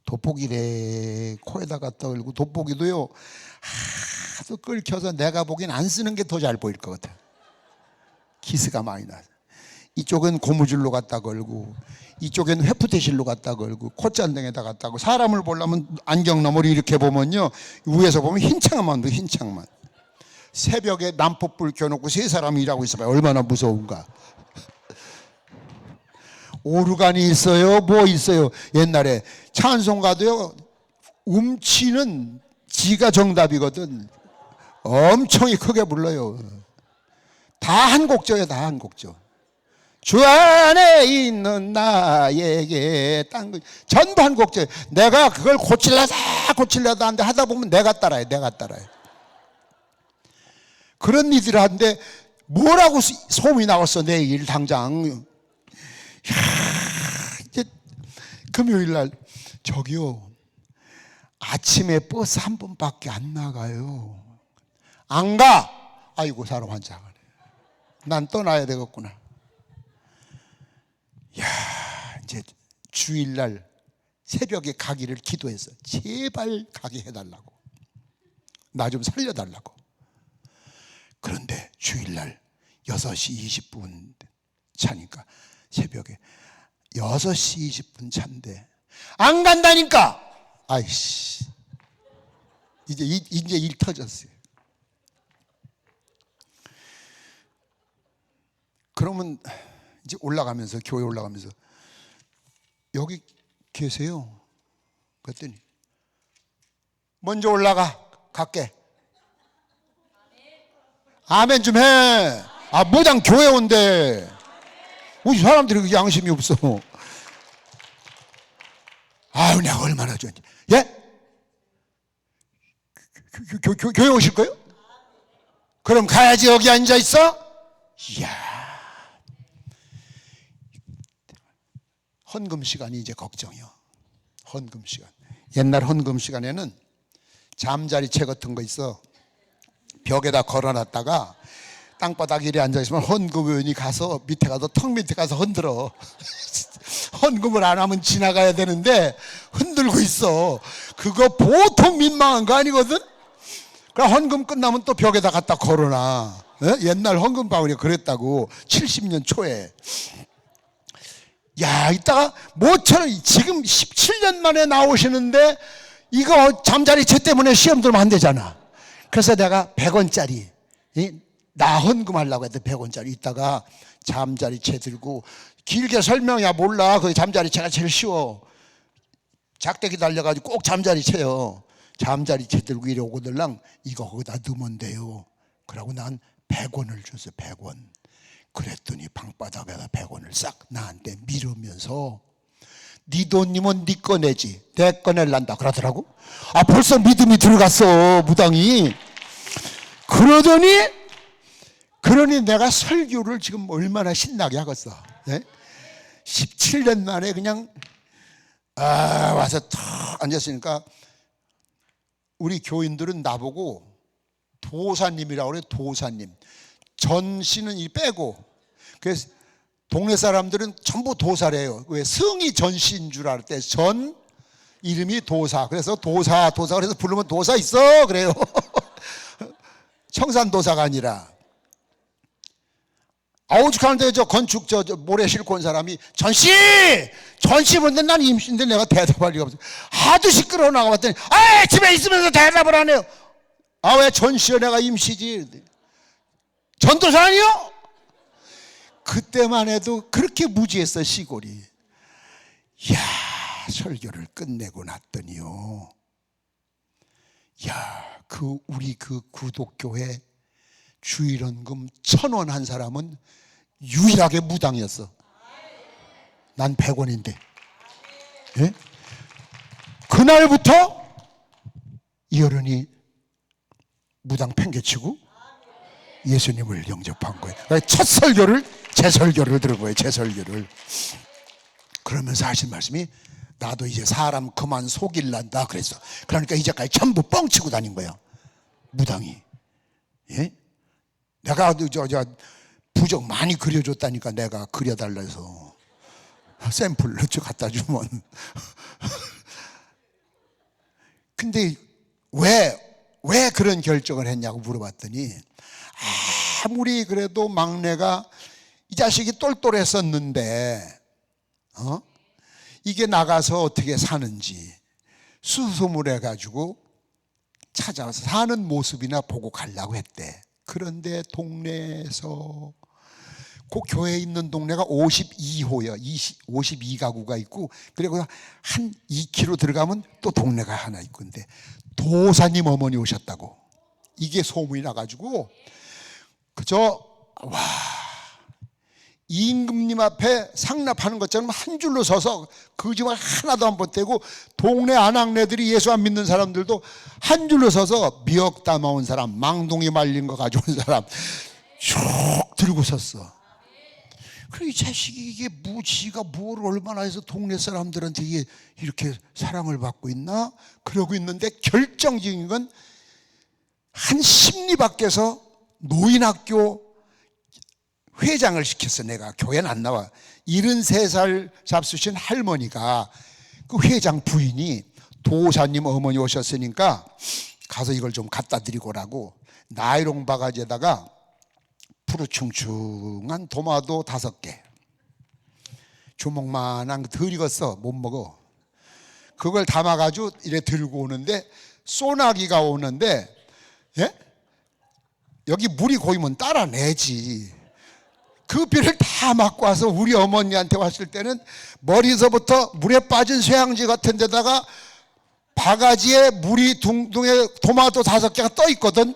Speaker 2: 돋보기래 코에다 갖다 걸고, 돋보기도요 하도 끓여서 내가 보기엔 안 쓰는 게 더 잘 보일 것 같아. 기스가 많이 나서. 이쪽은 고무줄로 갖다 걸고, 이쪽엔 회푸대실로 갖다 걸고, 콧잔등에다 갖다 걸고. 사람을 보려면 안경 너머리 이렇게 보면요 위에서 보면 흰 창만 돼. 흰 창만. 새벽에 난폭불 켜놓고 세 사람이 일하고 있어봐요. 얼마나 무서운가. 오르간이 있어요. 뭐 있어요. 옛날에 찬송가도요 음치는 지가 정답이거든. 엄청 크게 불러요. 다 한 곡조예요. 다 한 곡조. 주 안에 있는 나에게 딴 거 전부 한 곡조. 내가 그걸 고치려다 하는데 하다 보면 내가 따라해. 그런 일들을 하는데 뭐라고 소문이 나왔어. 내일 당장. 이제 금요일 날 저기요 아침에 버스 한 번밖에 안 나가요. 안 가. 아이고 사람 환장하네. 난 떠나야 되겠구나. 야, 이제 주일날 새벽에 가기를 기도해서 제발 가게 해달라고, 나 좀 살려달라고. 그런데 주일날 6시 20분 차니까 새벽에 6시 20분 차인데 안 간다니까. 아이씨, 이제 일 터졌어요. 그러면 이제 올라가면서, 교회 올라가면서 여기 계세요? 그랬더니 먼저 갈게. 아멘 좀 해. 아, 무당 교회 온대. 우리 사람들이 그 양심이 없어. 아유, 내가 얼마나 좋은지. 예? 교회 오실 거예요? 그럼 가야지. 여기 앉아 있어? 이야. 헌금 시간이 이제 걱정이요. 헌금 시간. 옛날 헌금 시간에는 잠자리채 같은 거 있어. 벽에다 걸어놨다가 땅바닥 이래 앉아있으면 헌금요원이 가서 밑에 가서 턱 밑에 가서 흔들어. 헌금을 안 하면 지나가야 되는데 흔들고 있어. 그거 보통 민망한 거 아니거든. 그럼 헌금 끝나면 또 벽에다 갖다 걸어놔. 옛날 헌금 바울이 그랬다고. 70년 초에. 야, 이따가 뭐처럼 지금 17년 만에 나오시는데 이거 잠자리채 때문에 시험 들면 안 되잖아. 그래서 내가 100원짜리 나 헌금하려고 했더니 100원짜리 이따가 잠자리채 들고, 길게 설명이야 몰라. 그 잠자리채가 제일 쉬워. 작대기 달려가지고 꼭 잠자리채요. 잠자리채 들고 이래 오고들랑 이거 거기다 넣으면 돼요. 그러고 난 100원을 줬어. 100원. 그랬더니 방바닥에다 100원을 싹 나한테 밀으면서 네 돈이면 네 거 내지 내 거 낼란다 그러더라고. 아, 벌써 믿음이 들어갔어 무당이. 그러니 내가 설교를 지금 얼마나 신나게 하겠어. 네? 17년 만에 그냥 와서 탁 앉았으니까 우리 교인들은 나보고 도사님이라고 그래. 도사님. 전 씨는 이 빼고. 그래서 동네 사람들은 전부 도사래요. 왜? 성이 전 씨인 줄 알 때 전 이름이 도사. 그래서 도사 그래서 부르면 도사 있어 그래요. 청산도사가 아니라. 오죽하는데 저 건축 저 모래 싣고 온 사람이 전씨 보는데 난 임신인데 내가 대답할 리가 없어. 하도 시끄러워 나가봤더니 집에 있으면서 대답을 안 해요. 아, 왜 전씨요? 내가 임시지. 전도사 아니요? 그때만 해도 그렇게 무지했어 시골이. 이야, 설교를 끝내고 났더니요, 야, 우리 그 구독교회 주일헌금 1,000원 한 사람은 유일하게 무당이었어. 난 100원인데. 예? 그날부터 이 어른이 무당 팽개치고 예수님을 영접한 거예요. 첫 설교를, 제 설교를 들은 거예요. 제 설교를. 그러면서 하신 말씀이, 나도 이제 사람 그만 속일란다 그랬어. 그러니까 이제까지 전부 뻥치고 다닌 거예요, 무당이. 예? 내가 저 부적 많이 그려줬다니까, 내가 그려달라 해서 샘플로 갖다 주면. 근데 왜 그런 결정을 했냐고 물어봤더니, 아무리 그래도 막내가 이 자식이 똘똘했었는데 이게 나가서 어떻게 사는지 수소문해가지고 찾아와서 사는 모습이나 보고 가려고 했대. 그런데 동네에서 그 교회에 있는 동네가 52호요. 52가구가 있고, 그리고 한 2km 들어가면 또 동네가 하나 있고, 근데 도사님 어머니 오셨다고 이게 소문이 나가지고, 그저 와, 임금님 앞에 상납하는 것처럼 한 줄로 서서 그 집을 하나도 안 보태고, 동네 아낙네들이 예수 안 믿는 사람들도 한 줄로 서서 미역 담아온 사람, 망둥이 말린 거 가져온 사람 쭉 들고 섰어. 그래, 이 자식이 이게 지가 뭘 얼마나 해서 동네 사람들한테 이렇게 사랑을 받고 있나? 그러고 있는데, 결정적인 건 한 심리 밖에서 노인학교 회장을 시켰어. 내가 교회는 안 나와. 73살 잡수신 할머니가, 그 회장 부인이 도사님 어머니 오셨으니까 가서 이걸 좀 갖다 드리고 오라고 나이롱 바가지에다가 푸르충충한 토마토 5개, 주먹만한 거 덜 익었어, 못 먹어. 그걸 담아가지고 이래 들고 오는데, 소나기가 오는데, 예? 여기 물이 고이면 따라내지. 그 비를 다 맞고 와서 우리 어머니한테 왔을 때는 머리서부터 물에 빠진 쇠향지 같은 데다가 바가지에 물이 둥둥에 토마토 5개가 떠 있거든.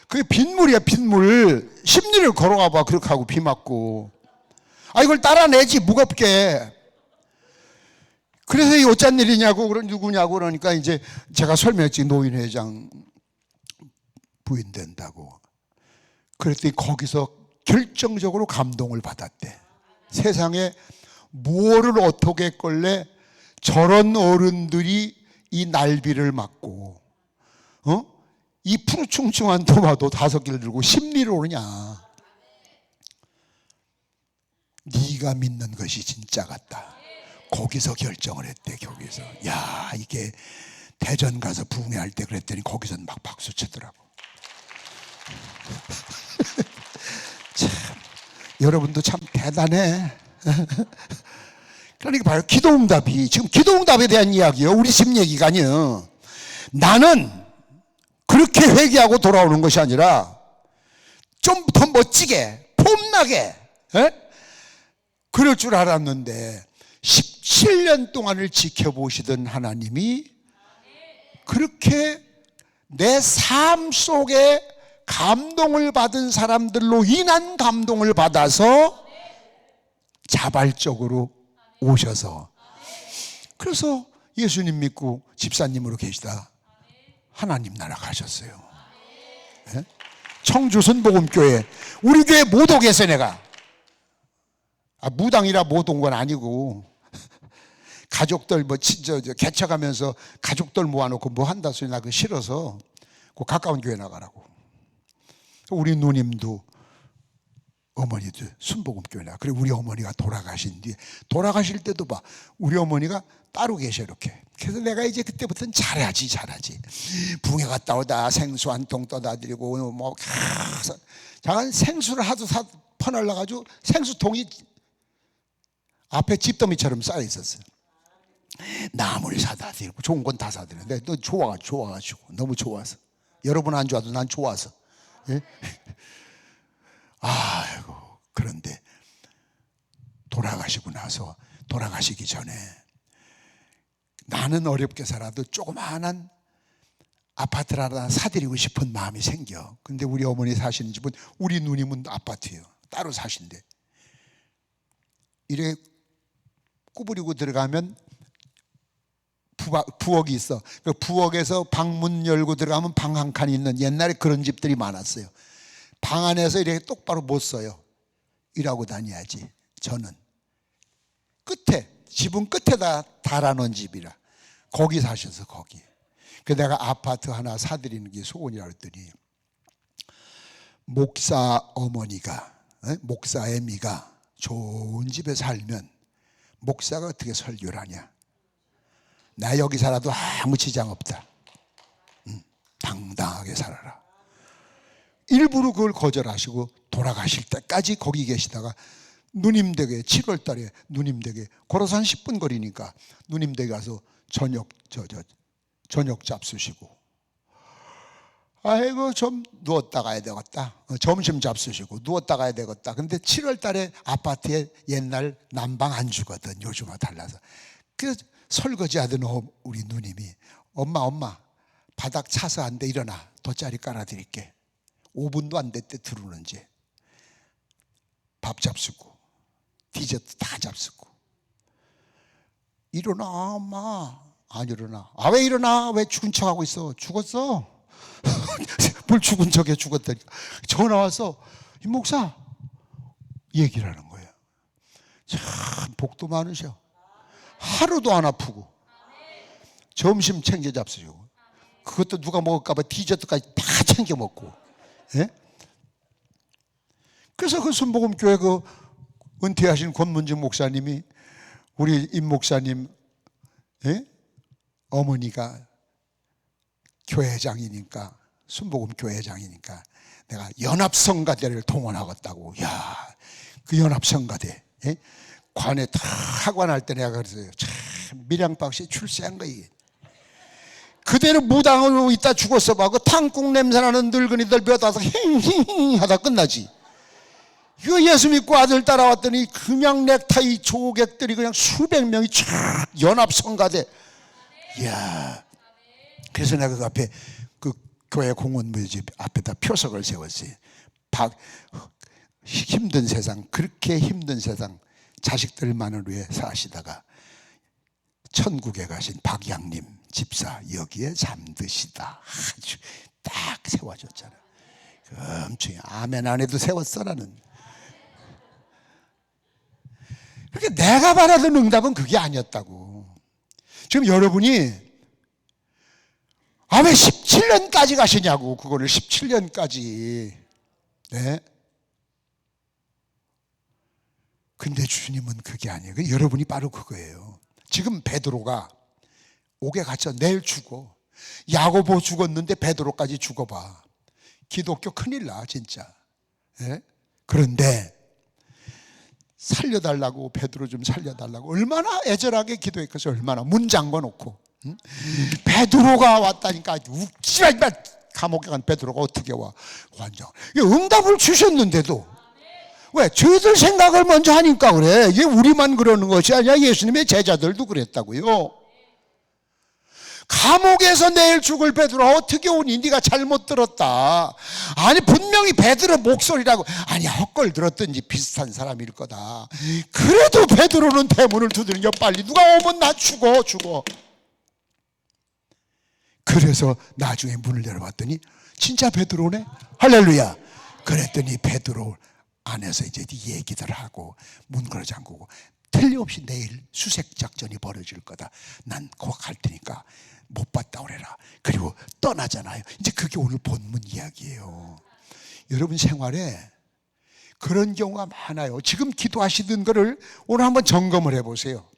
Speaker 2: 그게 빗물이야, 빗물. 심리를 걸어가 봐. 그렇게 하고 비 맞고. 이걸 따라내지, 무겁게. 그래서 이 어쩐 일이냐고, 누구냐고 그러니까 이제 제가 설명했지. 노인회장 부인 된다고. 그랬더니 거기서 결정적으로 감동을 받았대. 세상에 뭐를 어떻게 했걸래 저런 어른들이 이 날비를 맞고 이 푸르충충한 토마토 5개를 들고 심리를 오느냐. 네가 믿는 것이 진짜 같다. 거기서 결정을 했대. 거기서. 야, 이게 대전 가서 부흥회할 때 그랬더니 거기서 막 박수 치더라고. 참, 여러분도 참 대단해. 그러니까 봐요, 기도응답이, 지금 기도응답에 대한 이야기요, 우리 집 얘기가 아니에요. 나는 그렇게 회개하고 돌아오는 것이 아니라 좀 더 멋지게, 폼나게, 그럴 줄 알았는데 17년 동안을 지켜보시던 하나님이 그렇게 내 삶 속에 감동을 받은 사람들로 인한 감동을 받아서 자발적으로 오셔서, 그래서 예수님 믿고 집사님으로 계시다 하나님 나라 가셨어요. 네? 청주 순복음교회, 우리 교회 못 오겠어요. 내가 무당이라 못 온 건 아니고, 가족들 개척하면서 가족들 모아놓고 뭐 한다 소리 나 그거 싫어서 그 가까운 교회 나가라고. 우리 누님도 어머니도 순복음교회 나. 그리고 우리 어머니가 돌아가신 뒤에, 돌아가실 때도 봐, 우리 어머니가 따로 계셔 이렇게. 그래서 내가 이제 그때부터는 잘하지. 붕에 갔다 오다 생수 한 통 떠다 드리고 뭐 잠깐 생수를 하도 퍼날라가지고 생수통이 앞에 집더미처럼 쌓여 있었어요. 나물 사다 드리고 좋은 건 다 사드리는데 너 좋아가지고 너무 좋아서. 여러분 안 좋아도 난 좋아서. 예? 아이고, 그런데 돌아가시고 나서, 돌아가시기 전에 나는 어렵게 살아도 조그마한 아파트를 하나 사드리고 싶은 마음이 생겨. 근데 우리 어머니 사시는 집은, 우리 누님은 아파트예요. 따로 사신대. 이래 구부리고 들어가면 부엌이 있어. 그 부엌에서 방문 열고 들어가면 방 한 칸이 있는 옛날에 그런 집들이 많았어요. 방 안에서 이렇게 똑바로 못 써요. 일하고 다녀야지. 저는 끝에, 집은 끝에다 달아놓은 집이라 거기 사셔서 거기. 그 내가 아파트 하나 사드리는 게 소원이라 그랬더니 목사 어머니가, 목사 애미가 좋은 집에 살면 목사가 어떻게 설교를 하냐. 나 여기 살아도 아무 지장 없다. 당당하게 살아라. 일부러 그걸 거절하시고 돌아가실 때까지 거기 계시다가 누님 댁에 7월 달에 누님 댁에 걸어서 한 10분 거리니까 누님 댁에 가서 저녁 잡수시고, 아이고 좀 누웠다 가야 되겠다. 점심 잡수시고 누웠다 가야 되겠다. 근데 7월 달에 아파트에 옛날 난방 안 주거든. 요즘과 달라서. 그 설거지 하던 우리 누님이 엄마 바닥 차서 안 돼. 일어나. 돗자리 깔아드릴게. 5분도 안 됐대 들어오는지. 밥 잡수고 디저트 다 잡수고. 일어나 엄마. 안 일어나. 아 왜 일어나? 왜 죽은 척하고 있어? 죽었어? 뭘 죽은 척해. 죽었다니까. 전화 와서 임 목사 얘기를 하는 거예요. 참 복도 많으셔. 하루도 안 아프고 점심 챙겨 잡수시고 그것도 누가 먹을까 봐 디저트까지 다 챙겨 먹고. 예? 그래서 그 순복음교회 그 은퇴하신 권문진 목사님이 우리 임 목사님, 예? 어머니가 교회장이니까, 순복음 교회장이니까 내가 연합성가대를 동원하겠다고. 야, 그 연합성가대, 예? 관에 다 하관할 때 내가 그랬어요. 참 밀양박씨 출세한 거야. 그대로 무당으로 있다 죽었어 봐. 그 탕국 냄새나는 늙은이들 몇 와서 힝힝 하다 끝나지. 그 예수 믿고 아들 따라왔더니 그냥 넥타이 조객들이 그냥 수백 명이 쫙 연합성가대. 이야. 그래서 내가 그 앞에 그 교회 공원묘지 앞에다 표석을 세웠어요. 힘든 세상, 그렇게 힘든 세상 자식들만을 위해 사시다가 천국에 가신 박양림 집사 여기에 잠드시다. 아주 딱 세워줬잖아. 엄청 아멘 안 해도 세웠어 나는. 그러니까 내가 바라던 응답은 그게 아니었다고. 지금 여러분이 왜 17년까지 가시냐고. 그거를 17년까지. 네? 근데 주님은 그게 아니에요. 여러분이 바로 그거예요. 지금 베드로가 옥에 갇혀 내일 죽어. 야고보 죽었는데 베드로까지 죽어봐. 기독교 큰일 나 진짜. 네? 그런데 살려달라고, 베드로 좀 살려달라고 얼마나 애절하게 기도했겠어요. 얼마나 문 잠궈놓고. 응? 베드로가 왔다니까. 웃지마 임마. 감옥에 간 베드로가 어떻게 와. 완전 응답을 주셨는데도 왜? 저희들 생각을 먼저 하니까 그래. 이게 우리만 그러는 것이 아니라 예수님의 제자들도 그랬다고요. 감옥에서 내일 죽을 베드로 어떻게 오니? 네가 잘못 들었다. 아니 분명히 베드로 목소리라고. 아니 헛걸 들었든지 비슷한 사람일 거다. 그래도 베드로는 대문을 두드려. 빨리 누가 오면 나 죽어. 그래서 나중에 문을 열어봤더니 진짜 베드로네. 할렐루야. 그랬더니 베드로 안에서 이제 얘기들 하고 문 걸어 잠그고, 틀림없이 내일 수색 작전이 벌어질 거다. 난 곧 갈 테니까 못 봤다 그래라. 그리고 떠나잖아요. 이제 그게 오늘 본문 이야기예요. 여러분 생활에 그런 경우가 많아요. 지금 기도하시던 거를 오늘 한번 점검을 해보세요.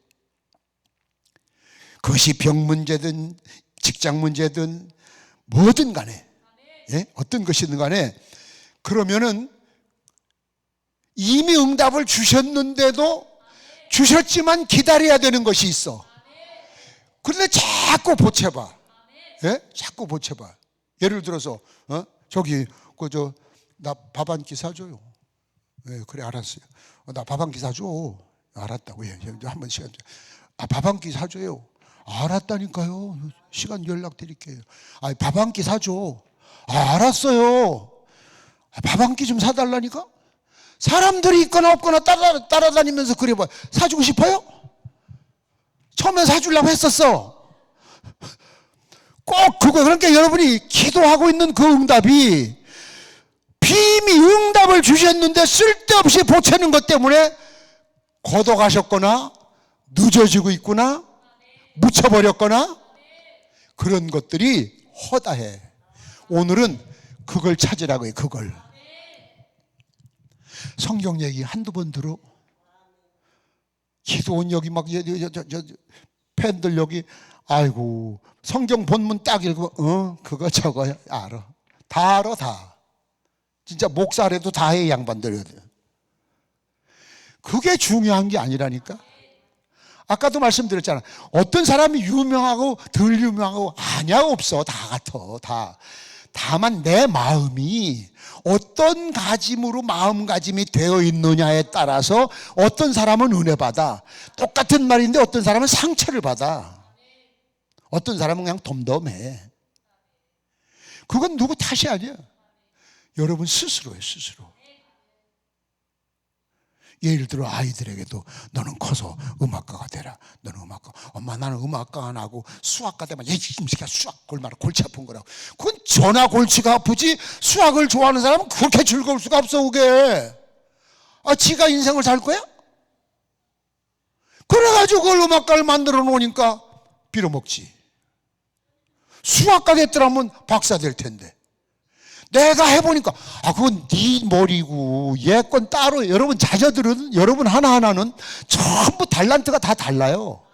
Speaker 2: 그것이 병 문제든 직장 문제든 뭐든 간에, 예? 어떤 것이든 간에, 그러면은 이미 응답을 주셨는데도 주셨지만 기다려야 되는 것이 있어. 그런데 자꾸 보채봐. 예? 자꾸 보채봐. 예를 들어서 저기 나 밥 한 끼 사줘요. 예, 그래 알았어요. 나 밥 한 끼 사줘. 알았다고. 예, 한번 시간. 밥 한 끼 사줘요. 알았다니까요. 시간 연락 드릴게요. 밥 한 끼 사줘. 알았어요. 밥 한 끼 좀 사달라니까. 사람들이 있거나 없거나 따라다니면서 그래 봐. 사주고 싶어요? 처음엔 사주려고 했었어. 꼭 그거. 그러니까 여러분이 기도하고 있는 그 응답이 이미 응답을 주셨는데 쓸데없이 보채는 것 때문에 거둬가셨거나 늦어지고 있구나, 묻혀버렸거나, 그런 것들이 허다해. 오늘은 그걸 찾으라고요. 그걸. 성경 얘기 한두 번 들어. 기도원 여기 막 팬들 여기, 아이고 성경 본문 딱 읽고 그거 저거 알아. 다 알아. 다. 진짜 목사래도 다 해. 양반들. 그게 중요한 게 아니라니까. 아까도 말씀드렸잖아. 어떤 사람이 유명하고 덜 유명하고 아니야. 없어. 다 같아. 다. 다만 내 마음이 어떤 가짐으로 마음가짐이 되어 있느냐에 따라서 어떤 사람은 은혜 받아. 똑같은 말인데 어떤 사람은 상처를 받아. 어떤 사람은 그냥 덤덤해. 그건 누구 탓이 아니야. 여러분 스스로예요. 스스로. 예를 들어 아이들에게도 너는 커서 음악가가 되라. 너는 음악가. 엄마 나는 음악가 안 하고 수학가 되면 이 새끼야 수학 얼마나 골치 아픈 거라고. 그건 전화 골치가 아프지. 수학을 좋아하는 사람은 그렇게 즐거울 수가 없어. 그게. 지가 인생을 살 거야? 그래가지고 그걸 음악가를 만들어 놓으니까 빌어먹지. 수학가 됐더라면 박사 될 텐데. 내가 해보니까 그건 네 머리고 얘 건 따로. 여러분 자녀들은 여러분 하나하나는 전부 달란트가 다 달라요.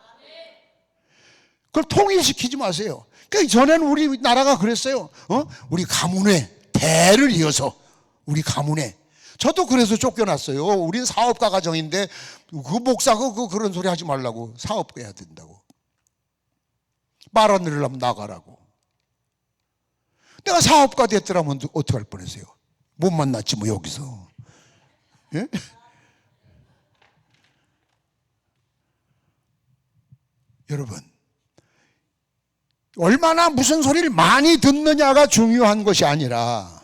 Speaker 2: 그걸 통일시키지 마세요. 그러니까 전에는 우리나라가 그랬어요. 우리 가문에 대를 이어서 우리 가문에. 저도 그래서 쫓겨났어요. 우린 사업가 가정인데 그 목사가 그런 소리 하지 말라고. 사업가 해야 된다고. 말 안 들으려면 나가라고. 내가 사업가 됐더라면 어떡할 뻔했어요. 못 만났지 뭐 여기서. 예? 여러분, 얼마나 무슨 소리를 많이 듣느냐가 중요한 것이 아니라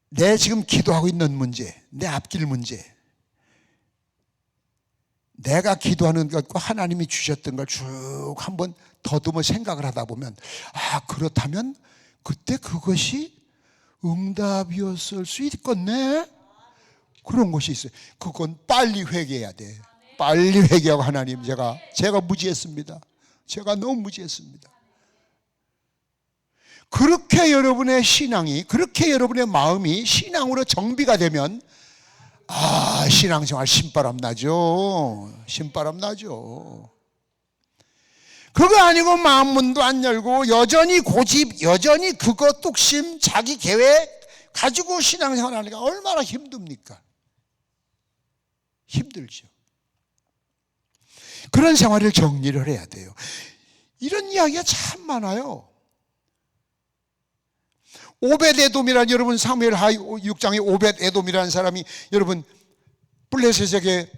Speaker 2: 내 지금 기도하고 있는 문제, 내 앞길 문제, 내가 기도하는 것과 하나님이 주셨던 걸 쭉 한번 더듬어 생각을 하다 보면 그렇다면 그때 그것이 응답이었을 수 있겠네. 그런 것이 있어요. 그건 빨리 회개해야 돼. 빨리 회개하고 하나님 제가 무지했습니다. 제가 너무 무지했습니다. 그렇게 여러분의 신앙이, 그렇게 여러분의 마음이 신앙으로 정비가 되면 신앙생활 신바람 나죠. 신바람 나죠. 그거 아니고 마음문도 안 열고 여전히 고집, 여전히 그거 뚝심, 자기 계획 가지고 신앙생활 하니까 얼마나 힘듭니까? 힘들죠. 그런 생활을 정리를 해야 돼요. 이런 이야기가 참 많아요. 오벳에돔이라는, 여러분 사무엘 하이 6장에 오벳에돔이라는 사람이 여러분 블레셋에게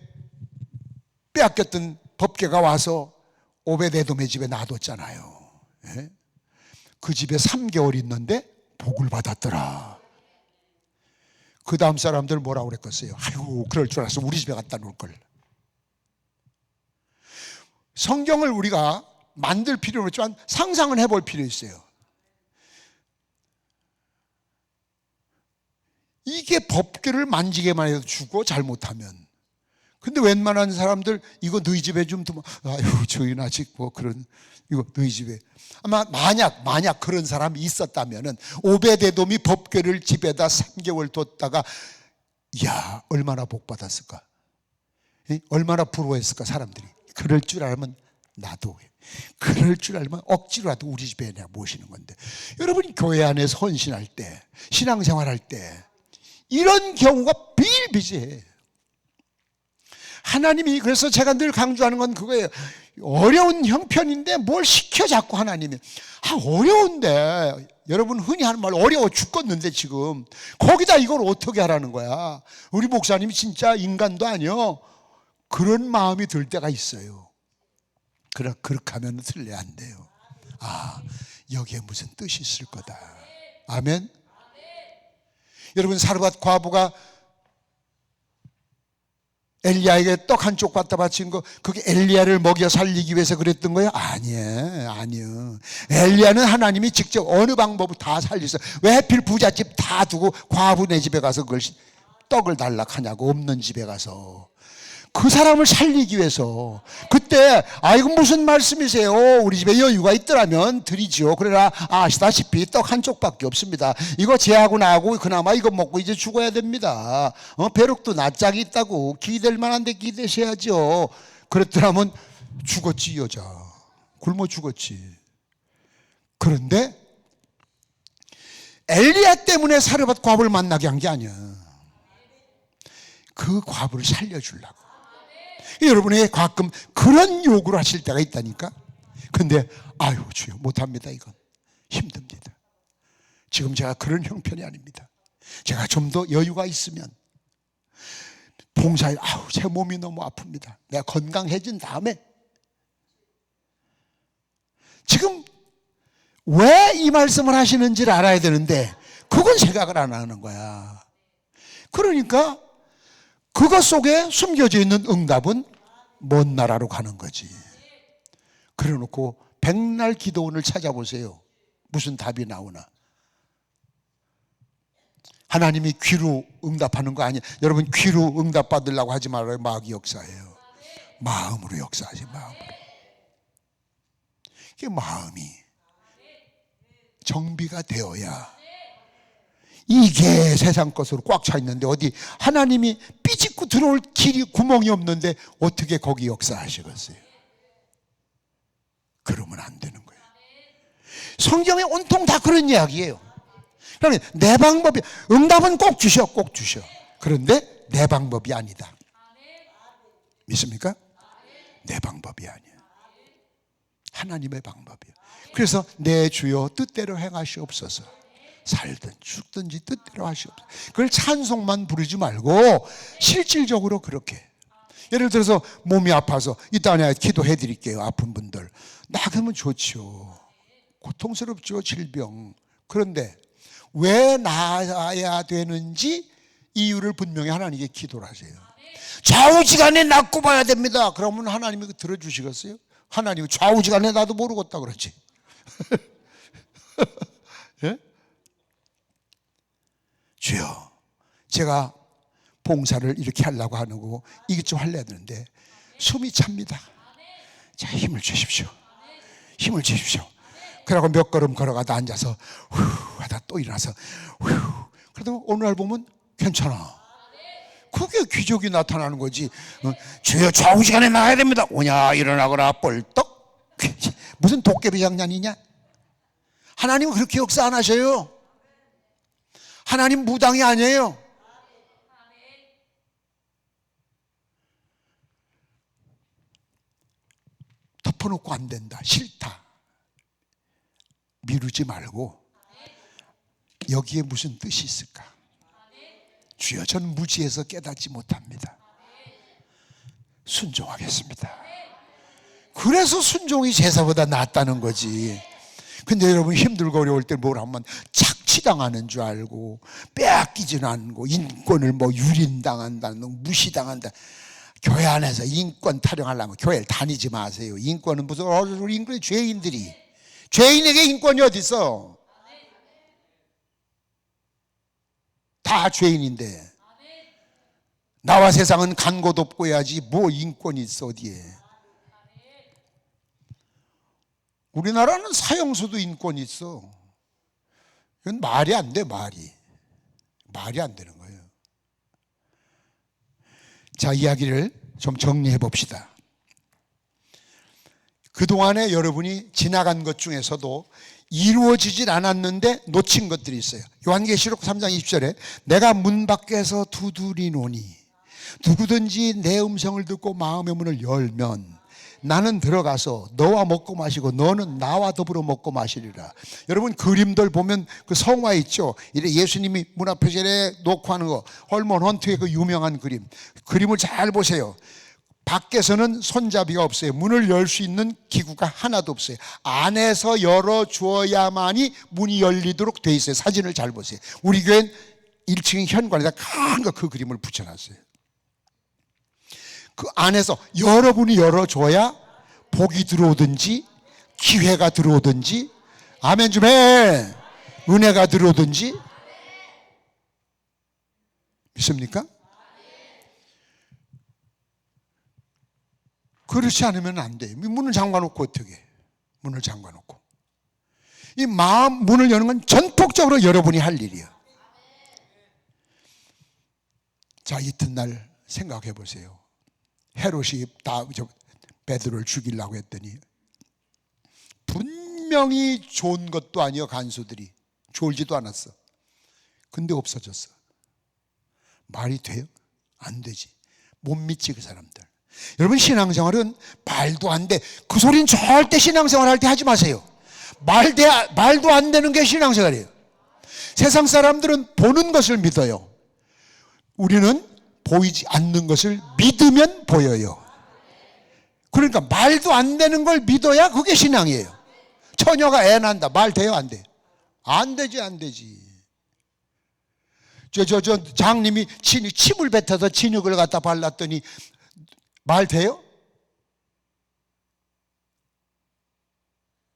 Speaker 2: 빼앗겼던 법궤가 와서 오벳에돔의 집에 놔뒀잖아요. 예? 그 집에 3개월 있는데 복을 받았더라. 그 다음 사람들 뭐라고 그랬겠어요? 아이고 그럴 줄 알았어. 우리 집에 갖다 놓을 걸. 성경을 우리가 만들 필요는 없지만 상상은 해볼 필요 있어요. 이게 법궤를 만지게만 해도 죽어, 잘못하면. 근데 웬만한 사람들 이거 너희 집에 좀 두면 아유 저희는 아직 뭐 그런, 이거 너희 집에. 아마 만약 그런 사람이 있었다면은 오벳에돔이 법궤를 집에다 3개월 뒀다가 이야 얼마나 복 받았을까, 얼마나 부러워했을까 사람들이. 그럴 줄 알면 나도, 그럴 줄 알면 억지로라도 우리 집에 내가 모시는 건데. 여러분이 교회 안에서 헌신할 때, 신앙생활할 때 이런 경우가 비일비재해. 하나님이, 그래서 제가 늘 강조하는 건 그거예요. 어려운 형편인데 뭘 시켜 자꾸 하나님이. 어려운데, 여러분 흔히 하는 말 어려워 죽겠는데 지금 거기다 이걸 어떻게 하라는 거야. 우리 목사님이 진짜 인간도 아니요. 그런 마음이 들 때가 있어요. 그렇게 하면 틀려 안 돼요. 여기에 무슨 뜻이 있을 거다. 아멘. 여러분 사르밧 과부가 엘리야에게 떡 한 쪽 갖다 바친 거, 그게 엘리야를 먹여 살리기 위해서 그랬던 거예요? 아니요. 엘리야는 하나님이 직접 어느 방법으로 다 살렸어요. 왜 하필 부잣집 다 두고 과부네 집에 가서 그걸 떡을 달라 하냐고, 없는 집에 가서. 그 사람을 살리기 위해서. 그때 이거 무슨 말씀이세요? 우리 집에 여유가 있더라면 드리죠. 그러나 아시다시피 떡 한 쪽밖에 없습니다. 이거 쟤하고 나하고 그나마 이거 먹고 이제 죽어야 됩니다. 벼룩도 낯짝이 있다고. 기댈 만한데 기대셔야죠. 그랬더라면 죽었지, 이 여자. 굶어 죽었지. 그런데 엘리야 때문에 사르밧 과부를 만나게 한 게 아니야. 그 과부를 살려주려고. 여러분이 가끔 그런 요구를 하실 때가 있다니까. 근데 아유 주여 못합니다. 이건 힘듭니다. 지금 제가 그런 형편이 아닙니다. 제가 좀 더 여유가 있으면 봉사에 제 몸이 너무 아픕니다. 내가 건강해진 다음에. 지금 왜 이 말씀을 하시는지를 알아야 되는데 그건 생각을 안 하는 거야. 그러니까 그것 속에 숨겨져 있는 응답은 먼 나라로 가는 거지. 그래 놓고 백날 기도원을 찾아보세요. 무슨 답이 나오나. 하나님이 귀로 응답하는 거 아니에요. 여러분 귀로 응답 받으려고 하지 말아요. 마귀 역사예요. 마음으로 역사하지. 마음으로. 이게 마음이 정비가 되어야. 이게 세상 것으로 꽉 차 있는데 어디 하나님이 삐짓고 들어올 길이 구멍이 없는데 어떻게 거기 역사하시겠어요? 그러면 안 되는 거예요. 성경에 온통 다 그런 이야기예요. 그러면 내 방법이, 응답은 꼭 주셔. 그런데 내 방법이 아니다. 믿습니까? 내 방법이 아니야. 하나님의 방법이에요. 그래서 내 주여 뜻대로 행하시옵소서. 살든 죽든지 뜻대로 하시옵소서. 그걸 찬송만 부르지 말고 실질적으로 그렇게. 예를 들어서 몸이 아파서 이따 내가 기도해 드릴게요. 아픈 분들 나가면 좋죠. 고통스럽죠, 질병. 그런데 왜 나아야 되는지 이유를 분명히 하나님께 기도를 하세요. 좌우지간에 낫고 봐야 됩니다. 그러면 하나님이 들어주시겠어요? 하나님이 좌우지간에 나도 모르겠다 그러지. 예? 주여, 제가 봉사를 이렇게 하려고 하는 거고 이것 좀 하려야 되는데 숨이 찹니다. 자, 힘을 주십시오. 힘을 주십시오. 그러고 몇 걸음 걸어가다 앉아서 후 하다 또 일어나서 후. 그래도 어느 날 보면 괜찮아. 그게 기적이 나타나는 거지. 주여 좌우지간에 나가야 됩니다. 오냐 일어나거라 뻘떡. 무슨 도깨비 장난이냐. 하나님은 그렇게 역사 안 하셔요. 하나님 무당이 아니에요. 덮어놓고 안 된다. 싫다. 미루지 말고 여기에 무슨 뜻이 있을까? 주여 저는 무지해서 깨닫지 못합니다. 순종하겠습니다. 그래서 순종이 제사보다 낫다는 거지. 근데 여러분 힘들고 어려울 때 뭘 하면 착취당하는 줄 알고 빼앗기지는 않고 인권을 유린당한다는 무시당한다. 교회 안에서 인권 타령하려면 교회를 다니지 마세요. 인권은 무슨 우리 인권의 죄인에게 인권이 어디 있어? 다 죄인인데 나와 세상은 간 곳 없고 해야지 뭐 인권이 있어 어디에. 우리나라는 사형수도 인권이 있어. 이건 말이 안 돼. 말이 안 되는 거예요. 자, 이야기를 좀 정리해 봅시다. 그동안에 여러분이 지나간 것 중에서도 이루어지질 않았는데 놓친 것들이 있어요. 요한계시록 3장 20절에 내가 문 밖에서 두드리노니 누구든지 내 음성을 듣고 마음의 문을 열면 나는 들어가서 너와 먹고 마시고 너는 나와 더불어 먹고 마시리라. 여러분 그림들 보면 그 성화 있죠. 이래 예수님이 문 앞에 이래 놓고 하는 거, 헐먼 헌트의 그 유명한 그림을 잘 보세요. 밖에서는 손잡이가 없어요. 문을 열 수 있는 기구가 하나도 없어요. 안에서 열어주어야만이 문이 열리도록 돼 있어요. 사진을 잘 보세요. 우리 교회는 1층 현관에다 큰 거 그 그림을 붙여놨어요. 그 안에서 여러분이 열어줘야 복이 들어오든지 기회가 들어오든지, 아멘 좀 해, 은혜가 들어오든지. 믿습니까? 그렇지 않으면 안 돼요. 문을 잠가놓고 어떻게 해? 문을 잠가놓고. 이 마음 문을 여는 건 전폭적으로 여러분이 할 일이야. 자, 이튿날 생각해 보세요. 헤롯이 베드로를 죽이려고 했더니 분명히 좋은 것도 아니요, 간수들이 졸지도 않았어. 근데 없어졌어. 말이 돼요? 안 되지. 못 믿지 그 사람들. 여러분, 신앙생활은 말도 안 돼. 그 소리는 절대 신앙생활 할 때 하지 마세요. 말도 안 되는 게 신앙생활이에요. 세상 사람들은 보는 것을 믿어요. 우리는 보이지 않는 것을 믿으면 보여요. 그러니까 말도 안 되는 걸 믿어야 그게 신앙이에요. 처녀가 애 낳는다. 말 돼요? 안 돼요? 안 되지, 안 되지. 장님이 침을 뱉어서 진흙을 갖다 발랐더니 말 돼요?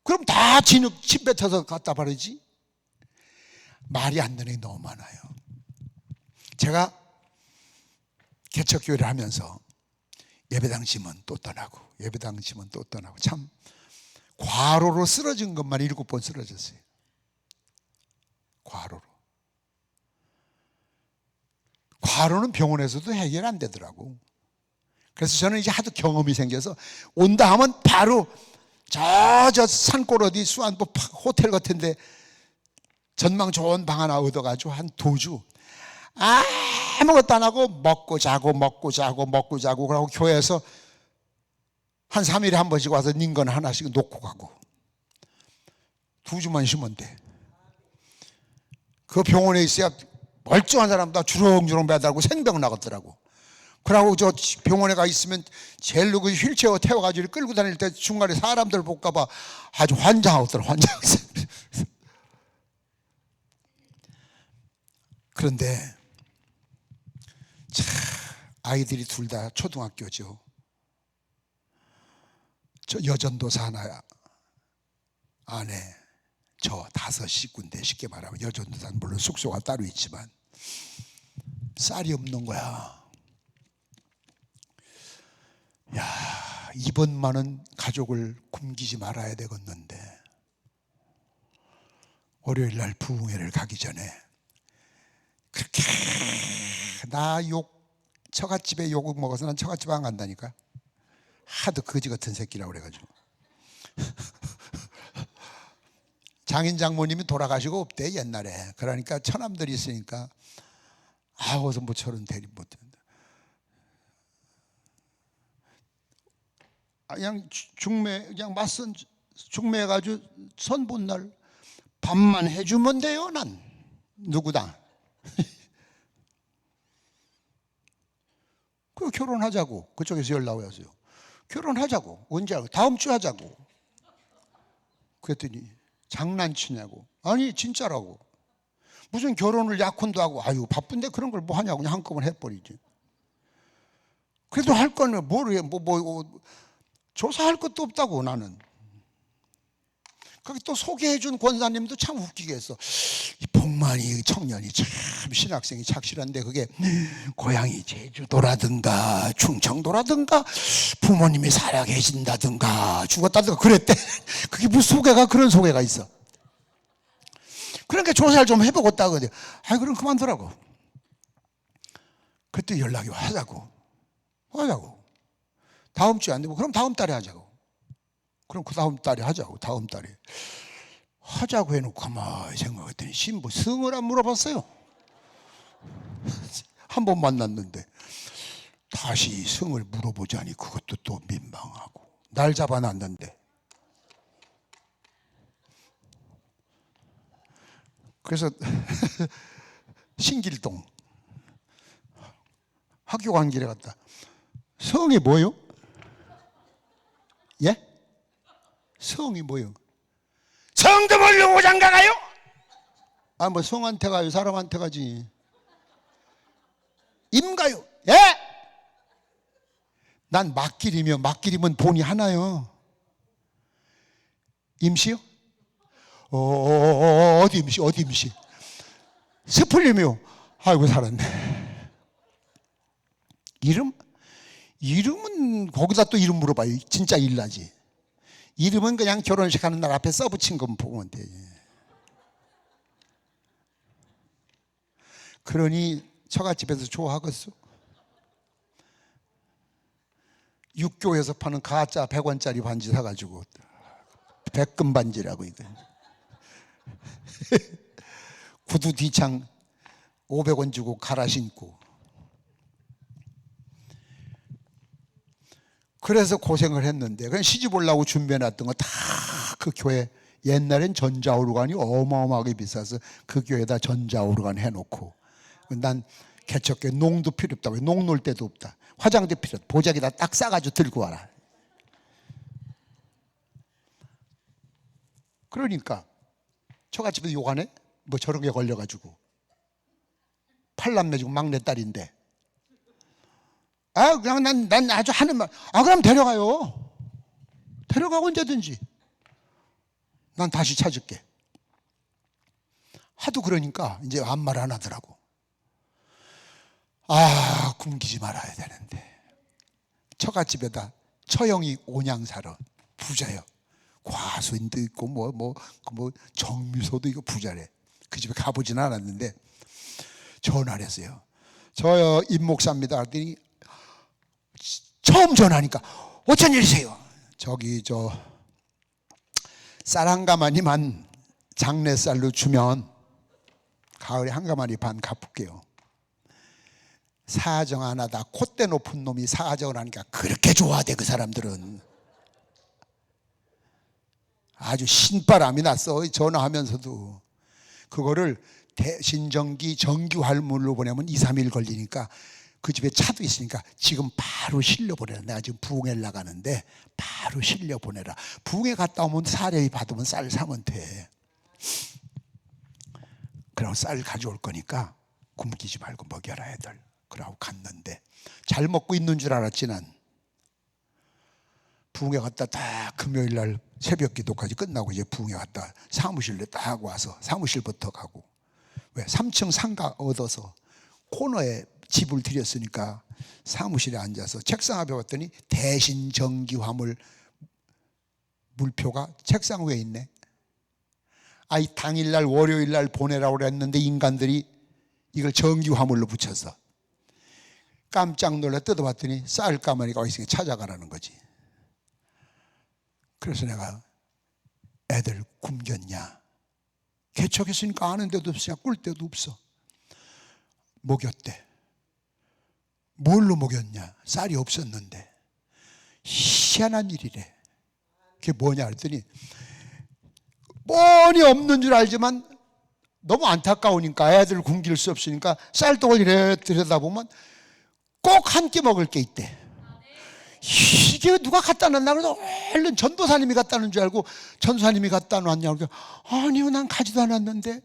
Speaker 2: 그럼 다 침 뱉어서 갖다 바르지? 말이 안 되는 게 너무 많아요. 제가 개척교회를 하면서 예배당 짐은 또 떠나고 예배당 짐은 또 떠나고, 참 과로로 쓰러진 것만 7번 쓰러졌어요. 과로는 병원에서도 해결 안 되더라고. 그래서 저는 이제 하도 경험이 생겨서 온다 하면 바로 저 산골 어디 수안보 호텔 같은데 전망 좋은 방 하나 얻어가지고 한 2주 아무것도 안 하고 먹고 자고 그러고 교회에서 한 3일에 한 번씩 와서 닌건 하나씩 놓고 가고 2주만 쉬면 돼. 그 병원에 있어야 멀쩡한 사람도 주렁주렁 매달고 생병 나갔더라고. 그러고 저 병원에 가 있으면 제일 그 휠체어 태워가지고 끌고 다닐 때 중간에 사람들 볼까봐 아주 환장하더라, 환장했어요. 그런데 참 아이들이 둘 다 초등학교죠. 저 여전도사 하나 안에 저 5 식구인데, 쉽게 말하면 여전도사는 물론 숙소가 따로 있지만 쌀이 없는 거야. 야, 이번만은 가족을 굶기지 말아야 되겠는데, 월요일 날 부흥회를 가기 전에 그렇게 처갓집에 욕을 먹어서 난 처갓집 안 간다니까. 하도 거지 같은 새끼라고 그래가지고. 장인 장모님이 돌아가시고 없대 옛날에. 그러니까 처남들이 있으니까 어서 모처럼 대리 못한다. 그냥 그냥 맞선 중매해가지고 선 본 날 밥만 해주면 돼요. 난 누구다. 그 결혼하자고 그쪽에서 연락 왔어요. 결혼하자고. 언제 하고? 다음 주 하자고. 그랬더니 장난치냐고. 아니 진짜라고. 무슨 결혼을 약혼도 하고, 아유 바쁜데 그런 걸 뭐 하냐고. 그냥 한꺼번에 해버리지. 그래도 할 거는 뭘 해? 조사할 것도 없다고 나는. 거기 또 소개해준 권사님도 참 웃기게 했어. 이 복만이 청년이 참 신학생이 착실한데 그게 고향이 제주도라든가 충청도라든가 부모님이 살아계신다든가 죽었다든가 그랬대. 그게 무슨 소개가, 그런 소개가 있어. 그러니까 조사를 좀 해보겠다. 그래. 그럼 그만두라고. 그때 연락이 와. 하자고. 다음 주에 안 되고 그럼 다음 달에 하자고. 그럼 그 다음 달에 하자고. 다음 달에 하자고 해놓고 가만히 생각했더니 신부 성을 안 물어봤어요. 한 번 만났는데 다시 성을 물어보자니 그것도 또 민망하고. 날 잡아놨는데. 그래서 신길동 학교 간 길에 갔다. 성이 뭐요? 예? 성이 뭐요? 성도벌 농구장 가요? 뭐 성한테 가요? 사람한테 가지. 임 가요? 예? 난 막길이며 막길이면 돈이 하나요. 임시요? 어디 임시? 어디 임시? 스플림이요. 아이고 살았네. 이름은 거기다 또 이름 물어봐요. 진짜 일나지. 이름은 그냥 결혼식 하는 날 앞에 써붙인 건 보면 돼. 그러니 처갓집에서 좋아하겠어? 육교에서 파는 가짜 100원짜리 반지 사가지고 백금 반지라고 이거. 구두 뒤창 500원 주고 갈아 신고. 그래서 고생을 했는데 그냥 시집 올라고 준비해놨던 거 다 그 교회, 옛날엔 전자오르간이 어마어마하게 비싸서 그 교회에다 전자오르간 해놓고, 난 개척교회 농도 필요 없다고. 농 놀 데도 없다. 화장대 필요 없다. 보자기다 딱 싸가지고 들고 와라. 그러니까 처갓집에서 욕하네? 뭐 저런 게 걸려가지고. 팔남매 중 막내딸인데, 그냥 난 아주 하는 말, 그럼 데려가요. 데려가고 언제든지. 난 다시 찾을게. 하도 그러니까 이제 아무 말 안 하더라고. 굶기지 말아야 되는데. 처갓집에다 처형이 온양사로 부자요. 과수인도 있고 뭐 정미소도 있고 부자래. 그 집에 가보진 않았는데 전화를 했어요. 저 임목사입니다. 그랬더니 처음 전화하니까 어쩐 일이세요? 저기 쌀 한 가마니만 장례쌀로 주면 가을에 한 가마니 반 갚을게요. 사정 안 하다 콧대 높은 놈이 사정을 하니까 그렇게 좋아하대. 그 사람들은 아주 신바람이 났어. 전화하면서도. 그거를 대신정기 정규 할물로 보내면 2, 3일 걸리니까 그 집에 차도 있으니까 지금 바로 실려보내라. 내가 지금 부흥회 나가는데 바로 실려보내라. 부흥회 갔다 오면 사례비 받으면 쌀 사면 돼. 그러고 쌀 가져올 거니까 굶기지 말고 먹여라 애들. 그러고 갔는데 잘 먹고 있는 줄 알았지. 난 부흥회 갔다 딱 금요일 날 새벽 기도까지 끝나고 이제 부흥회 갔다 사무실에 딱 와서 사무실부터 가고, 왜 3층 상가 얻어서 코너에 집을 들였으니까 사무실에 앉아서 책상 앞에 봤더니 대신 정기 화물 물표가 책상 위에 있네. 당일날 월요일날 보내라고 그랬는데 인간들이 이걸 정기 화물로 붙여서 깜짝 놀라 뜯어봤더니 쌀 가마니가 어디 있으니까 찾아가라는 거지. 그래서 내가 애들 굶겼냐? 개척했으니까 아는 데도 없으냐? 꿀 데도 없어. 먹였대. 뭘로 먹였냐? 쌀이 없었는데. 희한한 일이래. 그게 뭐냐 그랬더니 뻔히 없는 줄 알지만 너무 안타까우니까 애들 굶길 수 없으니까 쌀떡을 이래 들여다보면 꼭 한 끼 먹을 게 있대. 이게 누가 갖다 놨나? 그래서 얼른 전도사님이 갖다 놓은 줄 알고 전도사님이 갖다 놨냐고. 아니요, 난 가지도 않았는데.